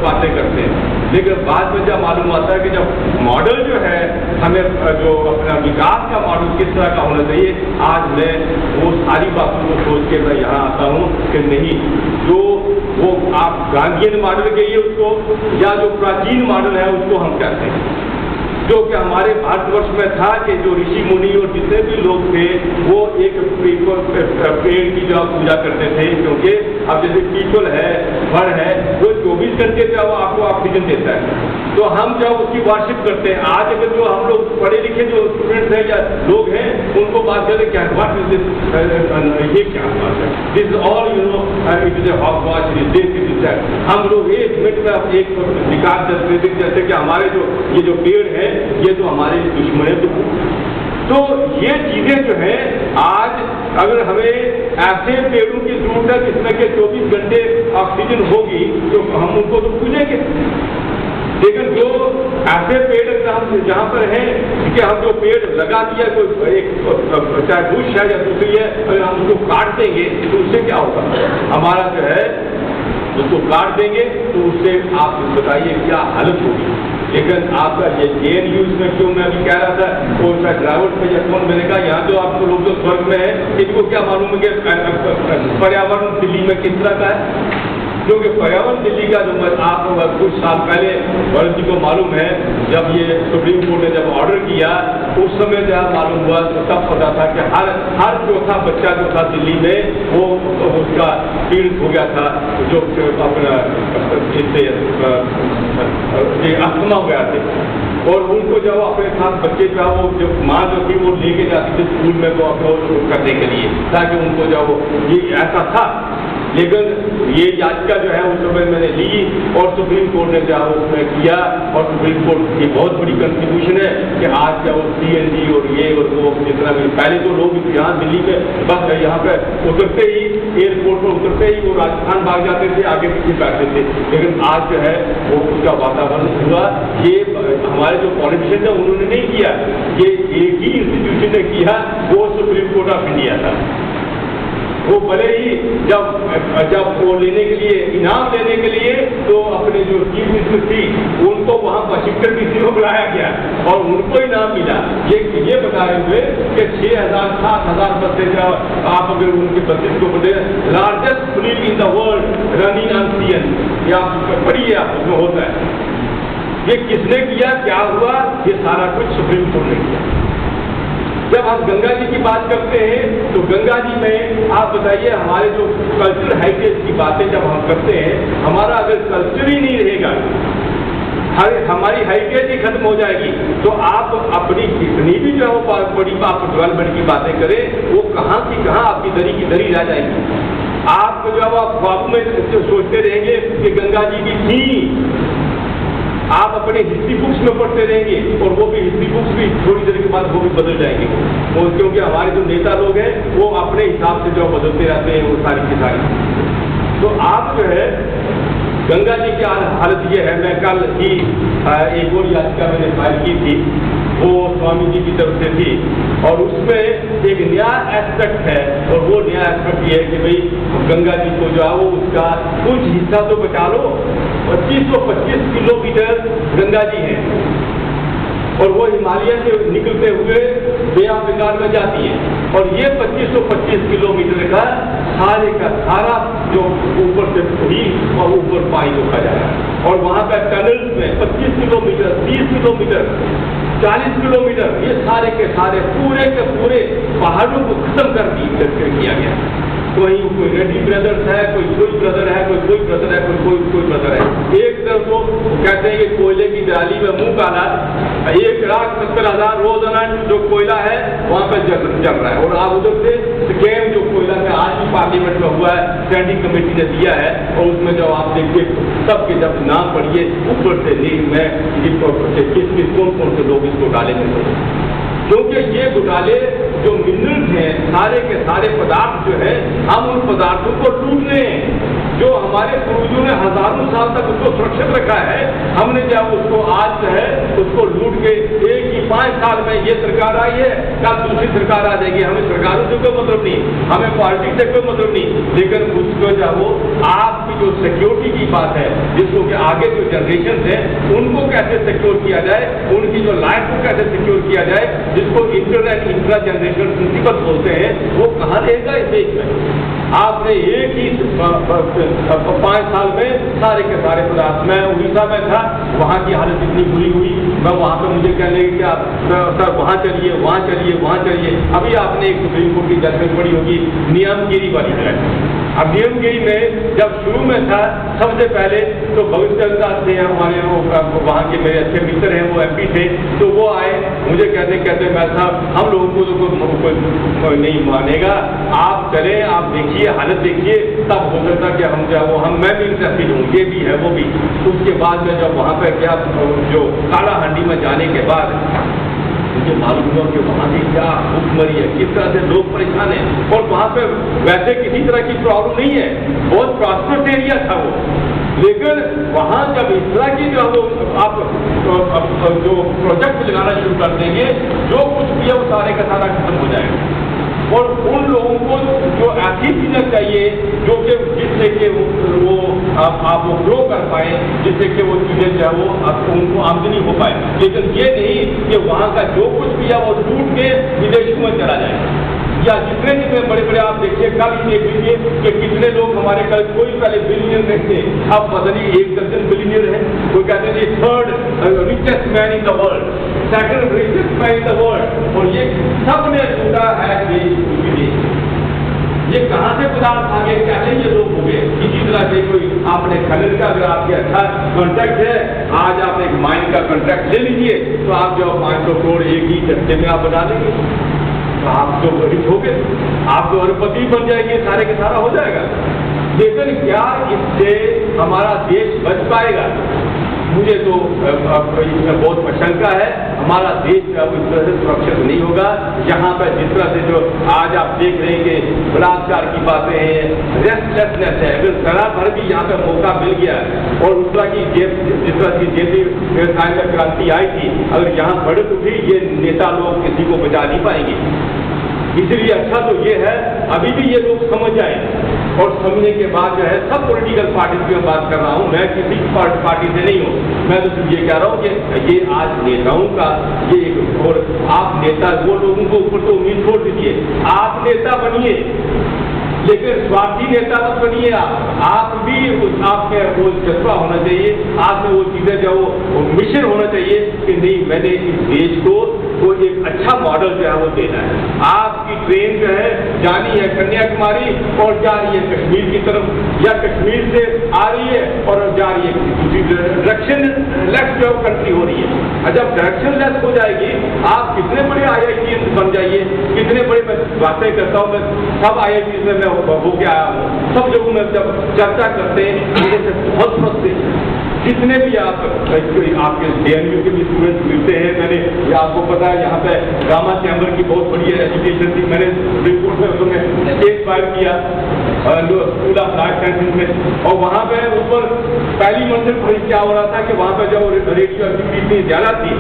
बातें करते हैं, लेकिन बाद में जब मालूम आता है कि जब मॉडल जो है हमें जो अपना विकास का मॉडल किस तरह का होना चाहिए, आज मैं वो सारी बातों को सोच के मैं यहाँ आता हूँ कि नहीं, जो वो आप गांधीयन मॉडल कहिए उसको, या जो प्राचीन मॉडल है उसको हम कहते हैं, जो कि हमारे भारतवर्ष में था कि जो ऋषि मुनि और जितने भी लोग थे वो एक पेड़ की जो पूजा करते थे, क्योंकि अब जैसे पीपल है, फल है, वो 24 घंटे जब आपको ऑक्सीजन देता है, तो हम जब उसकी वर्शिप करते हैं। आज अगर जो हम लोग पढ़े लिखे जो स्टूडेंट्स हैं या लोग हैं उनको बात करें क्या बात ये क्या बात है, this all you know it is hawk watch हम लोग 1 मिनट में एक विकास जैसे कि हमारे जो ये जो पेड़ है ये तो हमारे दुश्मन है। तो ये चीजें जो है आज अगर हमें ऐसे पेड़ों की जरूरत है जिसमें के 24 घंटे ऑक्सीजन होगी तो हम उनको तो पूजेंगे, लेकिन जो ऐसे पेड़ जहाँ पर हैं कि हम जो पेड़ लगा दिया कोई एक चाहे बुश है या दूसरी है, अगर हम उसको काट देंगे तो उससे क्या होगा, हमारा जो है उसको काट देंगे तो उससे आप बताइए क्या हालत होगी। लेकिन आपका ये JNU में क्यों मैं अभी कह रहा था वो ड्राइवर पे या कौन मैंने कहा यहाँ जो आपको लोग जो स्वर्ग में है इनको क्या मालूम है कि पर्यावरण दिल्ली में किस तरह का है, क्योंकि पर्यावरण दिल्ली का जो आप कुछ साल पहले भरत जी को मालूम है जब ये सुप्रीम कोर्ट ने जब ऑर्डर किया उस समय जब मालूम हुआ तो तब पता था कि हर चौथा बच्चा जो था दिल्ली में वो उसका पीड़ित हो गया था, जो अपना इससे अस्थमा हो गया थे, और उनको जब अपने साथ बच्चे जो वो जो माँ जो थी वो लेके जाती थी स्कूल में वो करने के लिए ताकि उनको जब ये ऐसा था। लेकिन ये याचिका जो है उस समय मैंने ली और सुप्रीम कोर्ट ने जो उसमें किया, और सुप्रीम कोर्ट की बहुत बड़ी कंट्रीब्यूशन है कि आज क्या वो CNG और ये और वो जितना भी पहले तो लोग यहाँ दिल्ली में बस यहाँ पे उतरते ही एयरपोर्ट पर उतरते ही वो राजस्थान भाग जाते थे, आगे पीछे बैठते थे, लेकिन आज जो है वो उसका वातावरण पूरा ये हमारे जो पॉलिटिशियन है उन्होंने नहीं किया, ये एक ही इंस्टीट्यूशन ने किया, वो सुप्रीम कोर्ट ऑफ इंडिया था। वो भले ही जब वो लेने के लिए, इनाम लेने के लिए, तो अपने जो चीफ मिनिस्टर थी उनको वहाँ वाशिंगटन डीसी में बुलाया गया और उनको इनाम मिला। ये बताए हुए कि 6,000 7,000 बसेज, आप अगर उनके बसेज को बोले largest fleet in the world running on CN, ये आप पढ़िए, आप उसमें होता है। ये किसने किया, क्या हुआ, ये सारा कुछ सुप्रीम कोर्ट ने किया। जब हम गंगा जी की बात करते हैं तो गंगा जी में आप बताइए, हमारे जो कल्चरल हेरिटेज की बातें जब हम करते हैं, हमारा अगर कल्चर ही नहीं रहेगा, हमारी हेरिटेज ही खत्म हो जाएगी, तो आप अपनी कितनी भी जो है बड़ी आप डेवलपमेंट की बातें करें, वो कहाँ की कहाँ आपकी दरी की दरी रह जाएगी। आप जब आप ख्वाब में सोचते रहेंगे कि गंगा जी की थी, आप अपने हिस्ट्री बुक्स में पढ़ते रहेंगे और वो भी हिस्ट्री बुक्स भी थोड़ी देर के बाद वो भी बदल जाएंगे, वो क्योंकि हमारे जो नेता लोग हैं वो अपने हिसाब से जो बदलते रहते हैं वो सारी की सारी। तो आप जो है गंगा जी की हालत ये है, मैं कल ही एक और याचिका मैंने फाइल की थी, वो स्वामी जी की तरफ से थी, और उसमें एक नया एस्पेक्ट है, और वो नया एस्पेक्ट ये है कि भाई गंगा जी को जो है वो उसका कुछ हिस्सा तो बचा लो। 2525 किलोमीटर गंगा जी है और वो हिमालय से निकलते हुए बे ऑफ बंगाल में जाती है, और ये 2525 किलोमीटर का सारा जो ऊपर से भी और ऊपर पानी रोका जा रहा है, और वहाँ पे टनल्स में 25 किलोमीटर, 30 किलोमीटर, 40 किलोमीटर, ये सारे के सारे पूरे के पूरे पहाड़ों को खत्म कर किया गया। कोई रेड्डी ब्रदर्स है, कोई ब्रदर है, कोई ब्रदर है, कोई ब्रदर है। एक तरफ तो कहते हैं कि कोयले की दराली में मुंह काला, 1,70,000 रोजाना जो कोयला है वहाँ पे चल रहा है, और आप उधर से स्कैम जो कोयला का आज भी पार्लियामेंट में हुआ है, स्टैंडिंग कमेटी ने दिया है, और उसमें जब आप देखिए सबके जब नाम पढ़िए ऊपर से नीचे में किस कौन से लोग इसको डालेंगे, क्योंकि ये घोटाले जो मिनरल्स हैं, सारे के सारे पदार्थ जो है, हम उन पदार्थों को लूट रहे हैं, जो हमारे पूर्वजों ने हजारों साल तक उसको सुरक्षित रखा है। हमने जब उसको आज जो है उसको लूट के एक ही 5 साल में ये सरकार आई है, कल दूसरी सरकार आ जाएगी, हमें सरकारों से कोई मतलब नहीं, हमें पॉलिटिक्स से कोई मतलब नहीं, लेकिन उसको जो वो आपकी जो सिक्योरिटी की बात है, जिसको कि आगे जो जनरेशन है उनको कैसे सिक्योर किया जाए, उनकी जो लाइफ को कैसे सिक्योर किया जाए, जिसको इंटरनेट इंट्रा जनरेशन प्रिंसिपल बोलते हैं, वो कहाँ रहेगा इस देश में। आपने एक ही 5 साल में सारे के सारे पदार्थ, मैं उड़ीसा में था, वहाँ की हालत इतनी बुरी हुई, मैं वहाँ पे मुझे कहने लगे कि आप सर वहाँ चलिए, वहाँ चलिए, वहाँ चलिए। अभी आपने एक सुप्रीम कोर्ट की जजमेंट पढ़ी होगी नियमगिरी वाली है। अब नियमगिरी में जब शुरू में था, सबसे पहले तो भविष्य दास थे हमारे, वहाँ के मेरे अच्छे मित्र हैं, वो MP थे, तो वो आए, मुझे कहते मैं साहब हम लोगों को कोई नहीं मानेगा, आप चले, आप देखिए हालत देखिए, तब हो सकता कि हम जो मैं भी इंटरेस्टेड हूँ, ये भी है वो भी। उसके बाद में जब वहाँ पर क्या जो कालाहांडी में जाने के बाद मुझे मालूम हुआ कि वहाँ की क्या भूखमरी है, किस तरह से लोग परेशान हैं, और वहाँ पे वैसे किसी तरह की प्रॉब्लम नहीं है, बहुत प्रॉस्पर्स एरिया था वो, लेकिन वहाँ जब इस तरह की जो आप जो प्रोजेक्ट लगाना शुरू कर देंगे, जो कुछ भी है वो सारे का सारा खत्म हो जाएगा, और उन लोगों को जो ऐसी चीजें चाहिए जो कि जिससे कि वो आप वो ग्रो कर पाए, जिससे कि वो चीजें जो है वो उनको आमदनी हो पाए, लेकिन ये नहीं कि वहाँ का जो कुछ भी है वो लूट के विदेशों में चला जाए। या जितने बड़े बड़े आप देखिए, कल ही देख लीजिए कि कितने लोग हमारे कल कोई पहले बिलियनियर नहीं थे, अब बदली 1 दर्जन बिलियनियर है। वो कहते हैं 3rd richest man in the world, 2nd richest man in the world, और ये सबने लूटा है देश। ये कहाँ से पदार्थ आ गए, कैसे ये लोग हो गए। इसी तरह से कोई आपने खनन का अगर आपके अच्छा कॉन्ट्रैक्ट है, आज आप एक माइन का कॉन्ट्रैक्ट ले लीजिए, तो आप जो 500 करोड़ एक ही झटके में आप बना देंगे, तो आप जो गरीब हो गए, आप तो अरबपति बन जाएंगे, सारे के सारा हो जाएगा। लेकिन क्या इससे हमारा देश बच पाएगा? मुझे तो बहुत शंका है। हमारा देश अब इस तरह से सुरक्षित नहीं होगा। यहाँ पर जिस तरह से जो आज आप देख रहे हैं कि बलात्कार की बातें हैं, रेस्टलेसनेस है, अगर जरा भर भी यहाँ पे मौका मिल गया, और उस तरह की जिस तरह की जैसी व्यवसाय में क्रांति आई थी, अगर यहाँ बढ़त उठी, ये नेता लोग किसी को बचा नहीं पाएंगे। इसलिए अच्छा तो ये है अभी भी ये लोग समझ जाए, और समझने के बाद जो है सब पॉलिटिकल पार्टी की मैं बात कर रहा हूँ, मैं किसी पार्टी से नहीं हूँ, मैं तो सिर्फ ये कह रहा हूँ कि ये आज नेताओं का ये एक, और आप नेता वो लोगों को ऊपर तो उम्मीद छोड़ दीजिए, आप नेता बनिए लेकिन स्वार्थी नेता मत बनिए। आप भी आपके वो जज्बा होना चाहिए, आप में वो चीजें जो वो मिशन होना चाहिए कि नहीं मैंने इस देश को वो एक अच्छा मॉडल जो है वो देना है। आपकी ट्रेन जो है जानी है कन्याकुमारी और जा रही है कश्मीर की तरफ, या कश्मीर से आ रही है और जा रही है दूसरी डायरेक्शन लेस जो कंट्री हो रही है। जब डायरेक्शन लेस हो जाएगी, आप कितने बड़े IIT बन जाइए, कितने बड़े, मैं बातें करता हूँ, मैं सब IIT में मैं होके आया हूँ, सब जगहों में जब चर्चा करते हैं मेरे से बहुत फ्रस्ट्रेशन, जितने भी आपके JNU के भी स्टूडेंट मिलते हैं, मैंने आपको पता है यहाँ पे गामा चैम्बर की बहुत बड़ी एजुकेशन थी, मैंने रिपोर्ट में उसमें केस फाइल किया स्कूल ऑफ लाइफ साइंसेज में, और वहाँ पे ऊपर पहली मंजिल पर क्या हो रहा था कि वहाँ पे जो रेडियो एक्टिविटी इतनी ज्यादा थी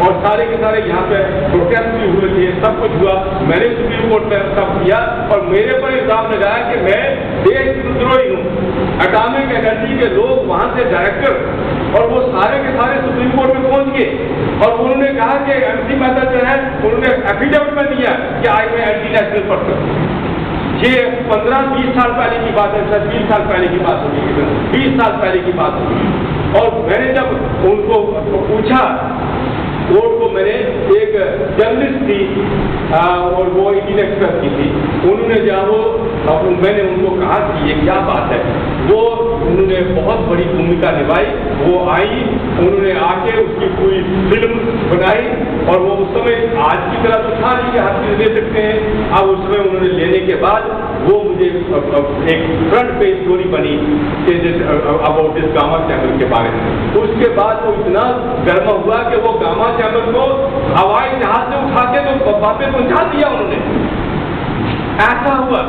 और सारे के सारे यहाँ पे प्रोटेस्ट भी हुए थे, सब कुछ हुआ, मैंने सुप्रीम कोर्ट में सब किया और मेरे पर इल्जाम लगाया कि मैं देशद्रोही हूँ। एटॉमिक एनर्जी के लोग वहाँ से डायरेक्टर और वो सारे के सारे सुप्रीम कोर्ट में पहुंच गए और उन्होंने कहा कि MC मेहता जो है उन्होंने एफिडेविट में दिया कि आई में एंटी नेशनल पर्सन। ये 15-20 साल पहले की बात है, सर 20 साल पहले की बात होगी, 20 साल पहले की बात होगी। और मैंने जब उनको पूछा, कोर्ट को मैंने एक जर्नलिस्ट थी और वो इंडियन एक्सप्रेस की थी, उन्होंने जाओ मैंने उनको कहा कि ये क्या बात है, वो उन्होंने बहुत बड़ी भूमिका निभाई, वो आई, उन्होंने आके उसकी पूरी फिल्म बनाई और वो उस समय आज की तरह तो था नहीं कि हर चीज ले सकते हैं। अब उस समय उन्होंने लेने के बाद वो मुझे एक फ्रंट पेज स्टोरी बनी अबाउट दिस गामा चैम्बर के बारे में। उसके बाद वो इतना गर्म हुआ कि वो गामा चैम्बर को हवाई जहाज से उठा के तो वापस पहुंचा दिया उन्होंने, ऐसा हुआ।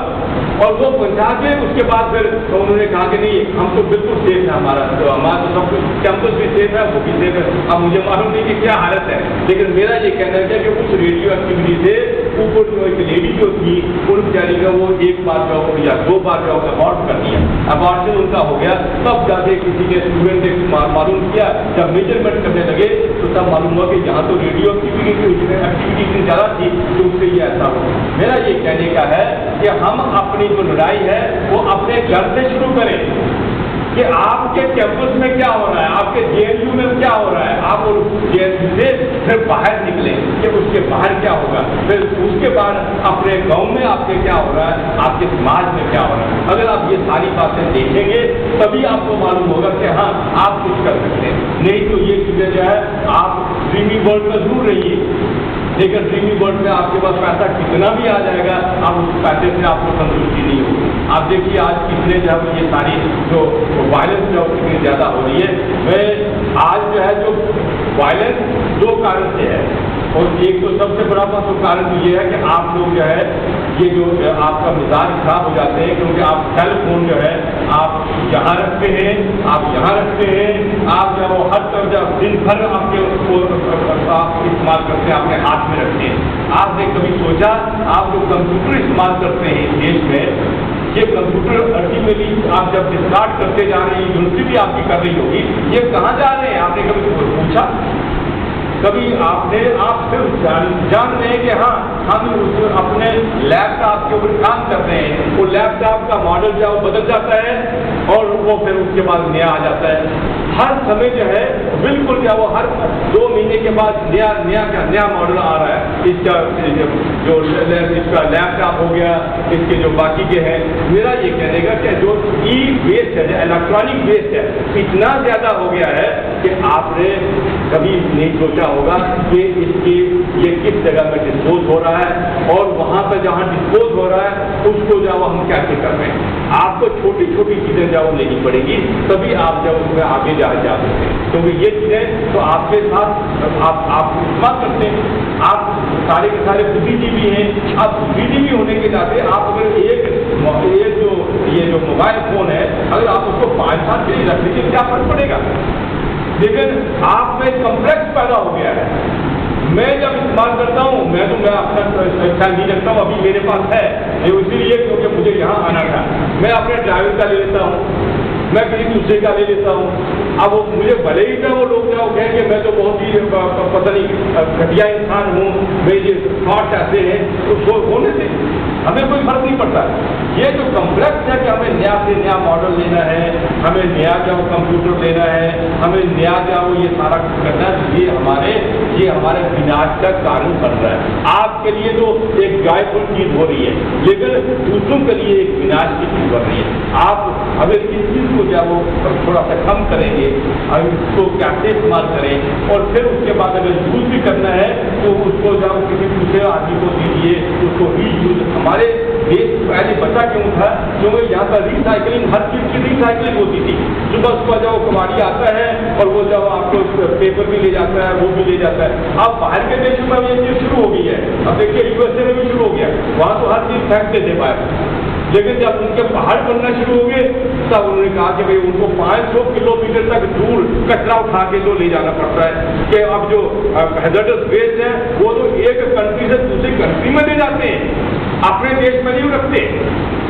और वो पहुंचा के उसके बाद फिर तो उन्होंने कहा कि नहीं हम तो बिल्कुल सेफ है, हमारा तो सब कुछ कैंपस भी सेफ है, वो भी सेफ है। अब मुझे मालूम नहीं कि क्या हालत है, लेकिन मेरा ये कहना है कि उस रेडियो एक्टिविटी से ऊपर जो एक लेडी जो थी उन बेचारी का वो एक बार जो या 2 बार जो अबॉर्ट कर दिया, अबॉर्शन उनका हो गया। तब जाके किसी के स्टूडेंट ने मालूम किया, जब मेजरमेंट करने लगे तो तब मालूम हुआ कि यहाँ तो रेडियो एक्टिविटी इतनी ज़्यादा थी तो उससे ये ऐसा हो। मेरा ये कहने का है कि हम अपनी जो लड़ाई है वो अपने घर से शुरू करें कि आपके कैंपस में क्या हो रहा है, आपके JNU में क्या हो रहा है, आप JNU से फिर बाहर निकले कि उसके बाहर क्या होगा, फिर उसके बाद अपने गांव में आपके क्या हो रहा है, आपके समाज में क्या हो रहा है। अगर आप ये सारी बातें देखेंगे तभी आपको मालूम होगा कि हाँ आप कुछ कर सकते हैं, नहीं तो ये चीजें जो है आप ड्रीमी वर्ल्ड में जरूर रहिए, लेकिन ड्रीमी वर्ल्ड में आपके पास पैसा कितना भी आ जाएगा, आप उस पैसे से आपको संतुष्टि नहीं होगी। आप देखिए आज कितने जब ये सारी जो वायलेंस जो कितनी ज़्यादा हो रही है, मैं आज जो है जो वायलेंस 2 कारण से है, और एक तो सबसे बड़ा तो कारण तो ये है कि आप लोग जो है ये जो आपका मिजाज खराब हो जाते हैं, क्योंकि आप सेल फोन जो है आप यहाँ रखते हैं, आप यहाँ रखते हैं, आप जब वो हर तरफ जब दिन भर आपके आप इस्तेमाल करते हैं, अपने हाथ में रखते हैं। आपने कभी सोचा आप जो कंप्यूटर इस्तेमाल करते हैं इस देश में, ये कंप्यूटर अल्टीमेटली आप जब डिस्कार्ड करते जा रहे हैं, यूनिवर्सिटी भी आपकी कर रही होगी, ये कहाँ जा रहे हैं? आपने कभी पूछा? कभी आपने आप सिर्फ जान रहे हैं कि हाँ हम अपने लैपटॉप के ऊपर काम कर रहे हैं, वो लैपटॉप का मॉडल जो वो बदल जाता है और वो फिर उसके बाद नया आ जाता है। हर समय जो है बिल्कुल क्या वो हर 2 महीने के बाद नया मॉडल आ रहा है। इसका जो इसका लैपटॉप हो गया, इसके जो बाकी के हैं, मेरा ये कहने का कि जो वेस्ट है, इलेक्ट्रॉनिक वेस्ट है, इतना ज़्यादा हो गया है कि आपने कभी नहीं सोचा होगा कि इसकी ये किस जगह में डिस्पोज हो रहा है और वहाँ पर जहाँ डिस्पोज हो रहा है उसको जाओ हम कैसे कर रहे हैं। आपको छोटी छोटी चीज़ें जाओ लेनी पड़ेगी, तभी आप जब उसमें आगे जा सकते हैं, क्योंकि ये चीज़ें तो आपके साथ आप इस्तेमाल करते हैं। आप सारे के सारे बुद्धिजीवी हैं, आप बुद्धिजीवी होने के नाते आप अगर ये जो मोबाइल फोन है, अगर आप उसको 5 साल के लिए रख लीजिए क्या फर्क पड़ेगा? लेकिन आप में कम्प्लेक्स पैदा हो गया है, मैं जब इस्तेमाल करता हूँ मैं अपना ख्याल नहीं रखता हूँ, अभी मेरे पास है ये इसीलिए क्योंकि मुझे यहाँ आना था। मैं अपने ड्राइवर का ले लेता हूँ, मैं किसी दूसरे का ले लेता हूँ। अब वो मुझे भले ही वो लोग क्या कहें कि मैं तो बहुत ही पता नहीं घटिया इंसान हूँ, मेरे थॉट ऐसे हैं, तो होने से हमें कोई फर्क नहीं पड़ता। ये जो कम्प्लेक्स है कि हमें नया से नया मॉडल लेना है, हमें नया क्या वो कंप्यूटर लेना है, हमें नया क्या वो ये सारा कुछ करना है, ये हमारे विनाश का कारण बन रहा है। आपके लिए तो एक जॉयफुल चीज हो रही है, लेकिन दूसरों के लिए एक विनाश की चीज बन रही है। आप अगर इस चीज को क्या वो थोड़ा सा कम करेंगे, अगर इसको कैसे इस्तेमाल करें, और फिर उसके बाद अगर यूज भी करना है तो उसको जब किसी दूसरे आदमी को दीजिए, उसको रीयूज। हमारे देश पहले बचा क्यों था? क्योंकि यहाँ पर रिसाइकलिंग, हर चीज की रिसाइकलिंग होती थी। सुबह जब कबाड़ी आता है और वो जब आपको पेपर भी ले जाता है, वो भी ले जाता है। अब बाहर के देशों में ये चीज शुरू हो गई है। अब देखिए यूएसए में भी शुरू हो गया, वहाँ तो हर चीज फेंकते थे बाहर, लेकिन जब उनके पहाड़ बनना शुरू हो गए तब उन्होंने कहा कि भाई उनको 500 किलोमीटर तक दूर कचरा उठा के तो ले जाना पड़ता है, कि अब जो हैजर्डस वेस्ट है वो तो एक कंट्री से दूसरी कंट्री में ले जाते हैं, अपने देश में नहीं रखते।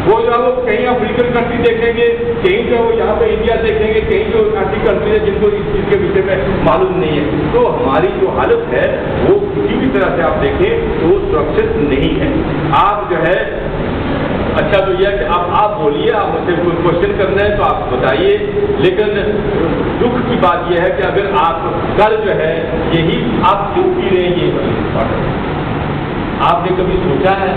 वो जो वो कहीं अफ्रीकन कंट्री देखेंगे, कहीं जो यहाँ पे इंडिया देखेंगे, कहीं जो ऐसी कंट्री है जिनको इस चीज के विषय में मालूम नहीं है। तो हमारी जो हालत है वो किसी भी तरह से आप देखें तो सुरक्षित नहीं है। आप जो है अच्छा तो यह कि आप बोलिए, आप मुझसे कोई क्वेश्चन करना है तो आप बताइए, लेकिन दुख की बात यह है कि अगर आप कल जो है यही आप क्यों पी रहे हैं ये आपने कभी सोचा है?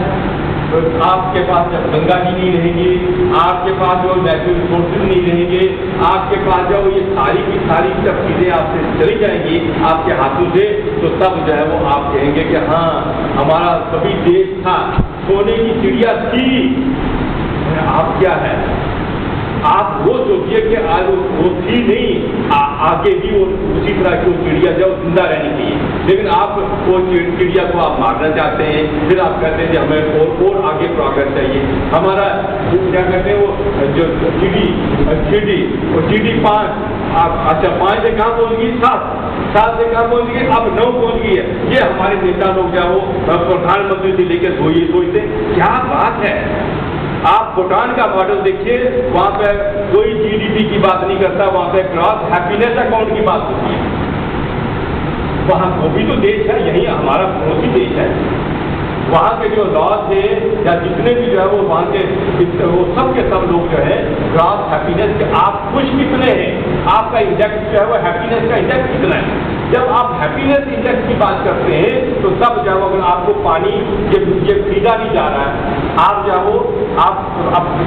तो आपके पास जब गंगा जी नहीं रहेंगी, आपके पास जो नेचुरल रिसोर्सेज नहीं रहेंगे, आपके पास जो ये सारी की सारी सब चीज़ें आपसे चली जाएंगी आपके हाथों से, तो तब जो है वो आप कहेंगे कि हाँ हमारा कभी देश था, सोने की चिड़िया थी। आप क्या है? आप वो सोचिए कि आज वो थी नहीं, आगे भी वो उसी तरह की वो चिड़िया जो जिंदा रहनी चाहिए, लेकिन आप वो चिड़िया को आप मारना चाहते हैं। फिर आप कहते हैं कि हमें और आगे प्रोग्रेस चाहिए। हमारा क्या कहते हैं वो जो CD 5 आप अच्छा 5 से कहाँ पहुँच गई? 7 से कहाँ पहुँच गई? अब 9 पहुँच गई है। ये हमारे नेता लोग क्या वो प्रधानमंत्री से लेकर सोचते क्या बात है। आप भूटान का मॉडल देखिए, वहाँ पे कोई GDP की बात नहीं करता, वहाँ पे ग्रॉस हैप्पीनेस अकाउंट की बात होती है। वहाँ वो भी तो देश है, यही हमारा पड़ोसी देश है। वहाँ के जो लॉ थे या जितने भी जो है वो वहाँ के वो सब के सब लोग जो है ग्रॉस हैप्पीनेस के, आप खुश कितने हैं, आपका इंडेक्स जो है वो हैप्पीनेस का इंडेक्स कितना है। जब आप हैप्पीनेस इंडेक्स की बात करते हैं तो तब जो अगर आपको पानी ये खरीदा नहीं जा रहा है, आप जो वो आप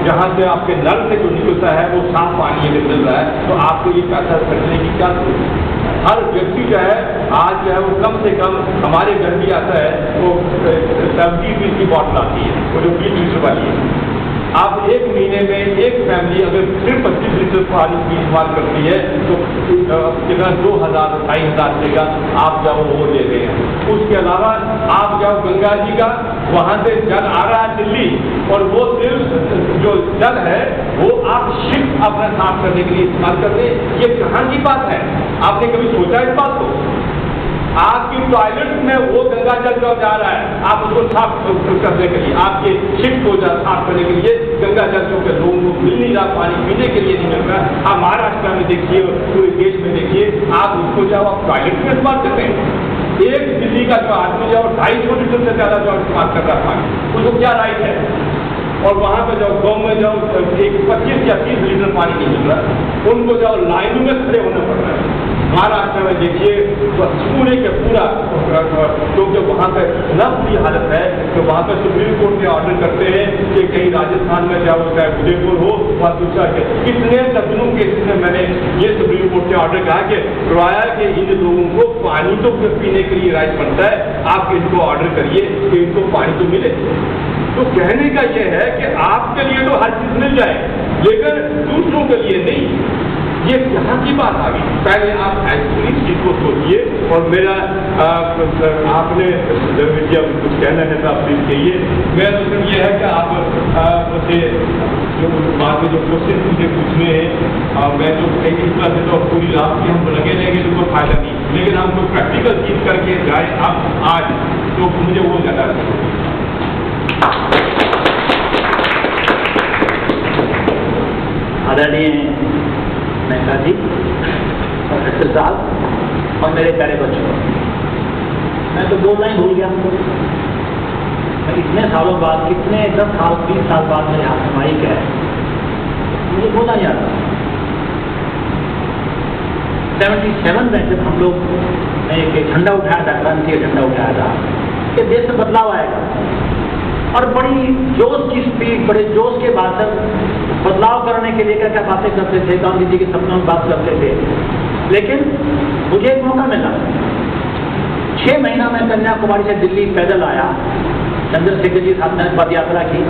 जहाँ से आपके नल से जो निकलता है वो साफ पानी अगर मिल रहा है तो आपको ये पैसा खर्चने की क्या जरूरत है। हर व्यक्ति जो है आज जो है वो कम से कम, हमारे घर भी आता है वो 70-20 की बॉटल आती है, वो जो 20 लीटर वाली है। आप एक महीने में एक फैमिली अगर सिर्फ 25 लीटर पानी की इस्तेमाल करती है तो कितना 2,000-2,500 देगा आप जाओ वो ले रहे हैं। उसके अलावा आप जाओ गंगा जी का, वहाँ से जल आ रहा है दिल्ली, और वो सिर्फ जो जल है वो आप शिप अपना साफ करने के लिए इस्तेमाल करते हैं। ये कहाँ की बात है? आपने कभी सोचा इस बात को? आपकी टॉयलेट में वो गंगा जल जो जा रहा है आप उसको साफ करने के लिए, आपके शिप को साफ करने के लिए गंगा जल जो लोगों को मिल नहीं रहा, पानी पीने के लिए नहीं मिल रहा। आप महाराष्ट्र में देखिए, पूरे देश में देखिए, आप उसको जाओ आप टॉयलेट में इस्तेमाल करते हैं। एक दिल्ली का जो आदमी जाओ 250 लीटर से ज्यादा जो इस्तेमाल कर रहा है पानी, उसको क्या राइट है? और वहाँ पे जाओ गाँव में जाओ 25 या 30 लीटर पानी नहीं मिल रहा, उनको जाओ लाइनों में खड़े होना पड़ रहा है। महाराष्ट्र में देखिए पूरे के पूरा क्योंकि वहाँ पे इतना बुरी हालत है कि वहाँ पे सुप्रीम कोर्ट ने ऑर्डर करते हैं कि कहीं राजस्थान में जाओ, चाहे उदयपुर हो वह दूसरा के कितने दर्जनों केसेस में मैंने ये सुप्रीम कोर्ट ने ऑर्डर कहा कि करवाया कि इन लोगों को पानी तो पीने के लिए राइट बनता है, आप इनको ऑर्डर करिए कि इनको पानी तो मिले। तो कहने का यह है कि आपके लिए तो हर चीज मिल जाए लेकिन दूसरों के लिए नहीं। ये यहाँ की बात आ गई। पहले आप एक्चुअली इस चीज को सोचिए। और मेरा आपने जब कुछ कहना है तो आप प्लीज कहिए। मेरा तो सिर्फ ये है कि आप मुझे जो बाद में जो क्वेश्चन मुझे पूछने हैं मैं तो इस तरह से तो पूरी रात की हमको लगे रहेंगे तो कोई फायदा नहीं, लेकिन हम कोई प्रैक्टिकल चीज करके जाए अब आज तो मुझे वो ज्यादा आदरणीय मेहता जी और हेडसर साहब और मेरे प्यारे बच्चों, मैं तो बोलना ही भूल गया। मैं इतने सालों बाद, कितने 10 साल 20 साल बाद मेरे हाथ में माइक है, मुझे बोलना नहीं आता। 77 में जब हम लोग ने एक झंडा उठाया था, क्रांति का झंडा उठाया था कि देश में बदलाव आएगा, और बड़ी जोश की स्पीड, बड़े जोश के बाद बदलाव करने के लिए क्या क्या बातें करते थे, गांधी जी के सपनों में बात करते थे। लेकिन मुझे एक मौका मिला, 6 महीना मैं कन्याकुमारी से दिल्ली पैदल आया, चंद्रशेखर जी साथ में पद यात्रा की,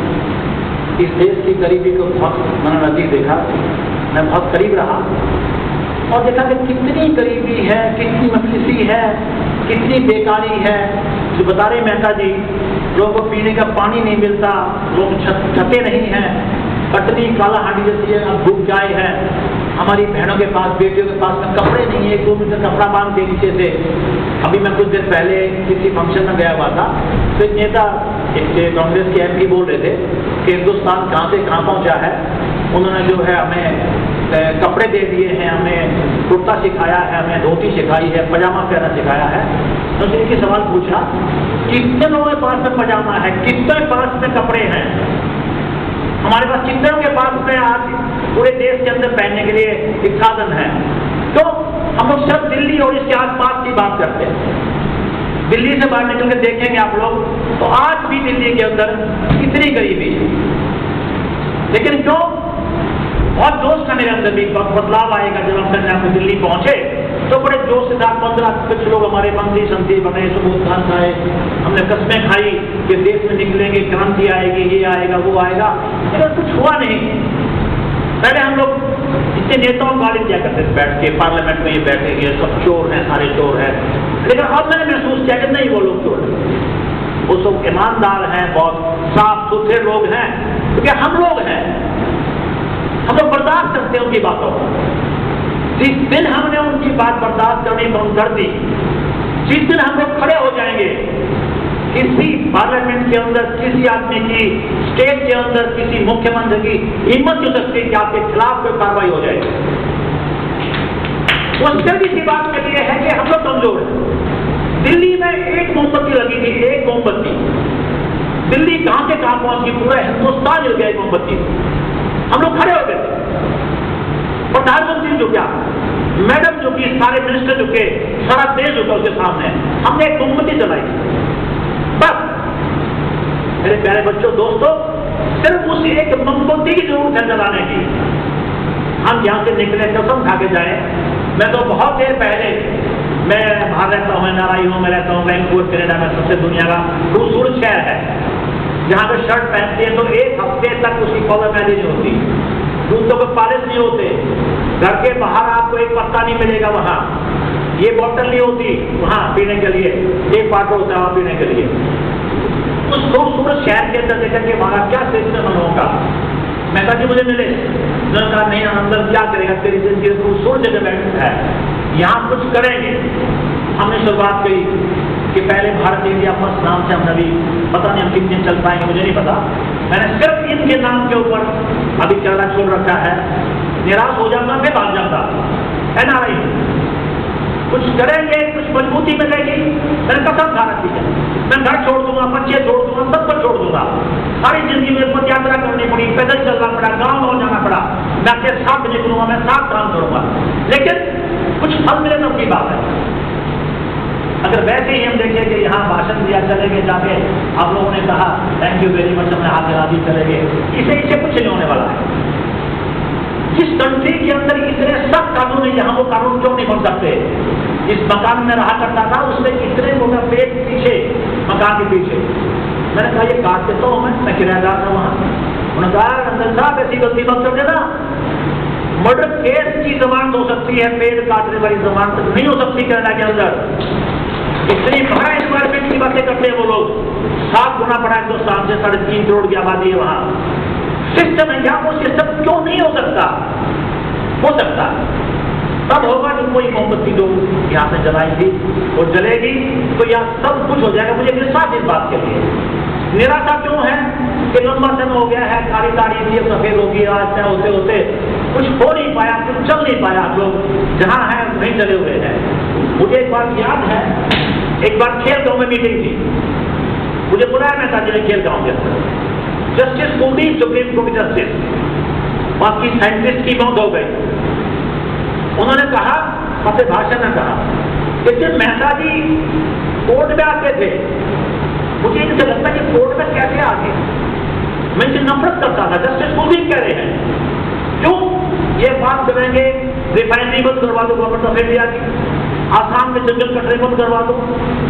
इस देश की गरीबी को बहुत मैंने नजदीक देखा, मैं बहुत करीब रहा और देखा कि कितनी गरीबी है, कितनी मफलिसी है, कितनी बेकारी है। जो बता रहे मेहता जी, लोगों को पीने का पानी नहीं मिलता, लोग छतें नहीं हैं, कटनी काला हांडी जैसी है, अब डूब जाए है। हमारी बहनों के पास, बेटियों के पास में कपड़े नहीं है, 2 मीटर कपड़ा बांध के नीचे से। अभी मैं कुछ दिन पहले किसी फंक्शन में गया हुआ था, तो एक नेता, एक कांग्रेस के MP बोल रहे थे कि हिंदुस्तान कहाँ से कहाँ पहुँचा है। उन्होंने जो है हमें कपड़े दे दिए हैं, हमें कुर्ता सिखाया है, हमें धोती सिखाई है, पजामा पहनना सिखाया है। तो उसने एक सवाल पूछा, कितने लोगों के पास में पजामा है, कितने पास में कपड़े हैं, हमारे पास कितने के पास में आज पूरे देश के अंदर पहनने के लिए एक साधन है। तो हम लोग सिर्फ दिल्ली और इसके आसपास की बात करते हैं। दिल्ली से बाहर निकल के देखेंगे आप लोग, तो आज भी दिल्ली के अंदर कितनी गरीबी है। लेकिन क्यों? बहुत जोश था मेरे अंदर भी, बदलाव आएगा। जब हम कन्याकुमारी दिल्ली पहुंचे तो बड़े जोश से 15 कुछ लोग हमारे मंत्री संती बने, सबूत खान खाए, हमने कस्में खाई कि देश में निकलेंगे, क्रांति आएगी, ये आएगा, वो आएगा, लेकिन कुछ हुआ नहीं। पहले हम लोग इतने नेताओं गाली दिया करते थे बैठ के, पार्लियामेंट में ये बैठेंगे, सब चोर हैं, सारे चोर हैं। लेकिन अब मैंने महसूस किया कि नहीं, वो लोग चोर हैं, वो सब ईमानदार हैं, बहुत साफ सुथरे लोग हैं, क्योंकि हम लोग हैं, हम लोग बर्दाश्त करते हैं उनकी बातों को। जिस दिन हमने उनकी बात बर्दाश्त करनी बंद कर दी, जिस दिन हम लोग खड़े हो जाएंगे, किसी पार्लियामेंट के अंदर, किसी आदमी की, स्टेट के अंदर किसी मुख्यमंत्री की हिम्मत हो सकती है कि आपके खिलाफ कोई कार्रवाई हो जाएगी। वो सिर्फ इसी बात के लिए है कि हम लोग कमजोर हैं। दिल्ली में एक मोमबत्ती लगी थी, एक मोमबत्ती, दिल्ली कहां से कहां पहुंच गई, पूरा हिंदुस्तान जल गया एक मोमबत्ती। हम लोग खड़े हो गए, प्रधानमंत्री झुका, मैडम झुकी, सारे मिनिस्टर झुके, सारा देश झुका उसके सामने, हमने एक मोमबत्ती जलाई। बस मेरे प्यारे बच्चों, दोस्तों, सिर्फ उस एक मोमबत्ती की जरूरत है जलाने की। हम यहाँ से निकले, कसम खा के जाए। मैं तो बहुत देर पहले, मैं बाहर रहता हूँ, नाराई हूँ, मैं रहता हूँ वैंकूवर, कनाडा में, सबसे दुनिया का खूबसूरत शहर है, जहाँ पे शर्ट पहनते हैं तो 1 हफ्ते तक उसकी कॉलर मैली नहीं होती, जूतों के पालिश नहीं होते, घर के बाहर आपको एक पत्ता नहीं मिलेगा, वहाँ ये बोतल नहीं होती वहाँ पीने के लिए, एक पाटर होता है वहाँ पीने के लिए। उस खूबसूरत शहर के अंदर देखा कि वहाँ क्या सिस्टम होगा। मेहता जी मुझे मिले, उन्होंने कहा नहीं अंदर क्या करेगा, तेरी जिंदगी खूबसूरत जगह बैठा है, यहाँ कुछ करेंगे। हमने शुरुआत की कि पहले भारत इंडिया फर्स्ट नाम से हमने अभी, पता नहीं हम कितने चल पाएंगे, मुझे नहीं पता। मैंने सिर्फ इनके नाम के ऊपर अभी चलना छोड़ रखा है। निराश हो जाता, फिर भाग जाता है ना, नहीं कुछ करेंगे, कुछ मजबूती मिलेगी। मैंने कसम खा रखी है, मैं घर छोड़ दूंगा, बच्चे छोड़ दूंगा, सब कुछ छोड़ दूंगा। सारी जिंदगी में पद यात्रा करनी पड़ी, पैदल चलना पड़ा, गाँव गाँव जाना पड़ा, मैं आपके साथ निकलूंगा, मैं साथ काम करूंगा, लेकिन कुछ फल मिले तो की बात है। अगर वैसे ही हम देखें कि यहाँ भाषण दिया चलेंगे, जाके आप लोगों ने कहा थैंक यू वेरी मच, हमने हाथ लगा दी, चलेंगे, इसे कुछ नहीं होने वाला है। जिस कंट्री के अंदर इतने सख्त कानून है, यहाँ वो कानून क्यों नहीं बन सकते? जिस मकान में रहा करता था उसमें इतने मोटा पेड़ पीछे, मकान के पीछे, मैंने कहा ये काट देता हूँ, मैं किराएदार था वहाँ। उन्होंने कहा रंजन साहब ऐसी गलती मत कर देना, मर्डर केस की जमानत हो सकती है, पेड़ काटने वाली जमानत नहीं हो सकती कनाडा के अंदर। इतनी बड़ा एनवायरमेंट की बातें करते हैं वो लोग। 7 गुना बड़ा हिंदुस्तान से, 3.5 करोड़ की आबादी है वहाँ। सिस्टम है, यहाँ वो सिस्टम क्यों नहीं हो सकता? हो सकता वही मोमबत्ती जो यहाँ पे जलाई थी वो जलेगी तो यहाँ सब कुछ हो जाएगा। मुझे विश्वास इस बात के लिए। निराशा क्यों है कि लंबा समय हो गया है, कारी तारी थी, अब सफेद होगी, आज होते होते कुछ हो नहीं पाया, कुछ चल नहीं पाया, लोग जहाँ हैं वहीं चले हुए हैं। मुझे एक बात याद है, एक बार खेल गांव में मीटिंग थी, मुझे बुलाया नेताजी ने खेल गांव के अंदर। Justice Kuldeep, supreme court justice, बाकी साइंटिस्ट की मौत हो गई। उन्होंने कहा, अपने भाषण में कहा कि जब मेहता जी कोर्ट में आते थे, मुझे इनसे लगता है कि कोर्ट में कैसे आ गए। मैं इनसे नफरत करता था। जस्टिस कुलदीप कह रहे हैं, क्यों ये बात करेंगे, रिफाइनरी बंद करवा दो गवर्नमेंट ऑफ इंडिया की, आसाम में जंगल कटरे बंद करवा दो,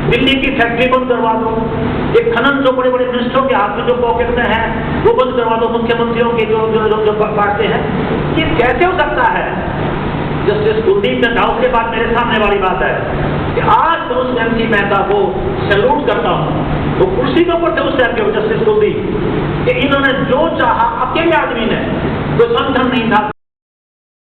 दिल्ली की फैक्ट्री बंद करवा दो, एक खनन जो बड़े बड़े मिनिस्टरों के हाथ में जो पॉकेट में है वो बंद करवा दो, मुख्यमंत्रियों के जो बांटते हैं, ये कैसे हो सकता है। जस्टिस कुलदीप ने कहा, उसके बाद मेरे सामने वाली बात है कि आज मैं उस एमसी मेहता को सैल्यूट करता हूँ, वो कुर्सी के ऊपर थे उस टाइम के जस्टिस कुलदीप, कि इन्होंने जो चाहा, अकेले आदमी ने, कोई संगठन नहीं था,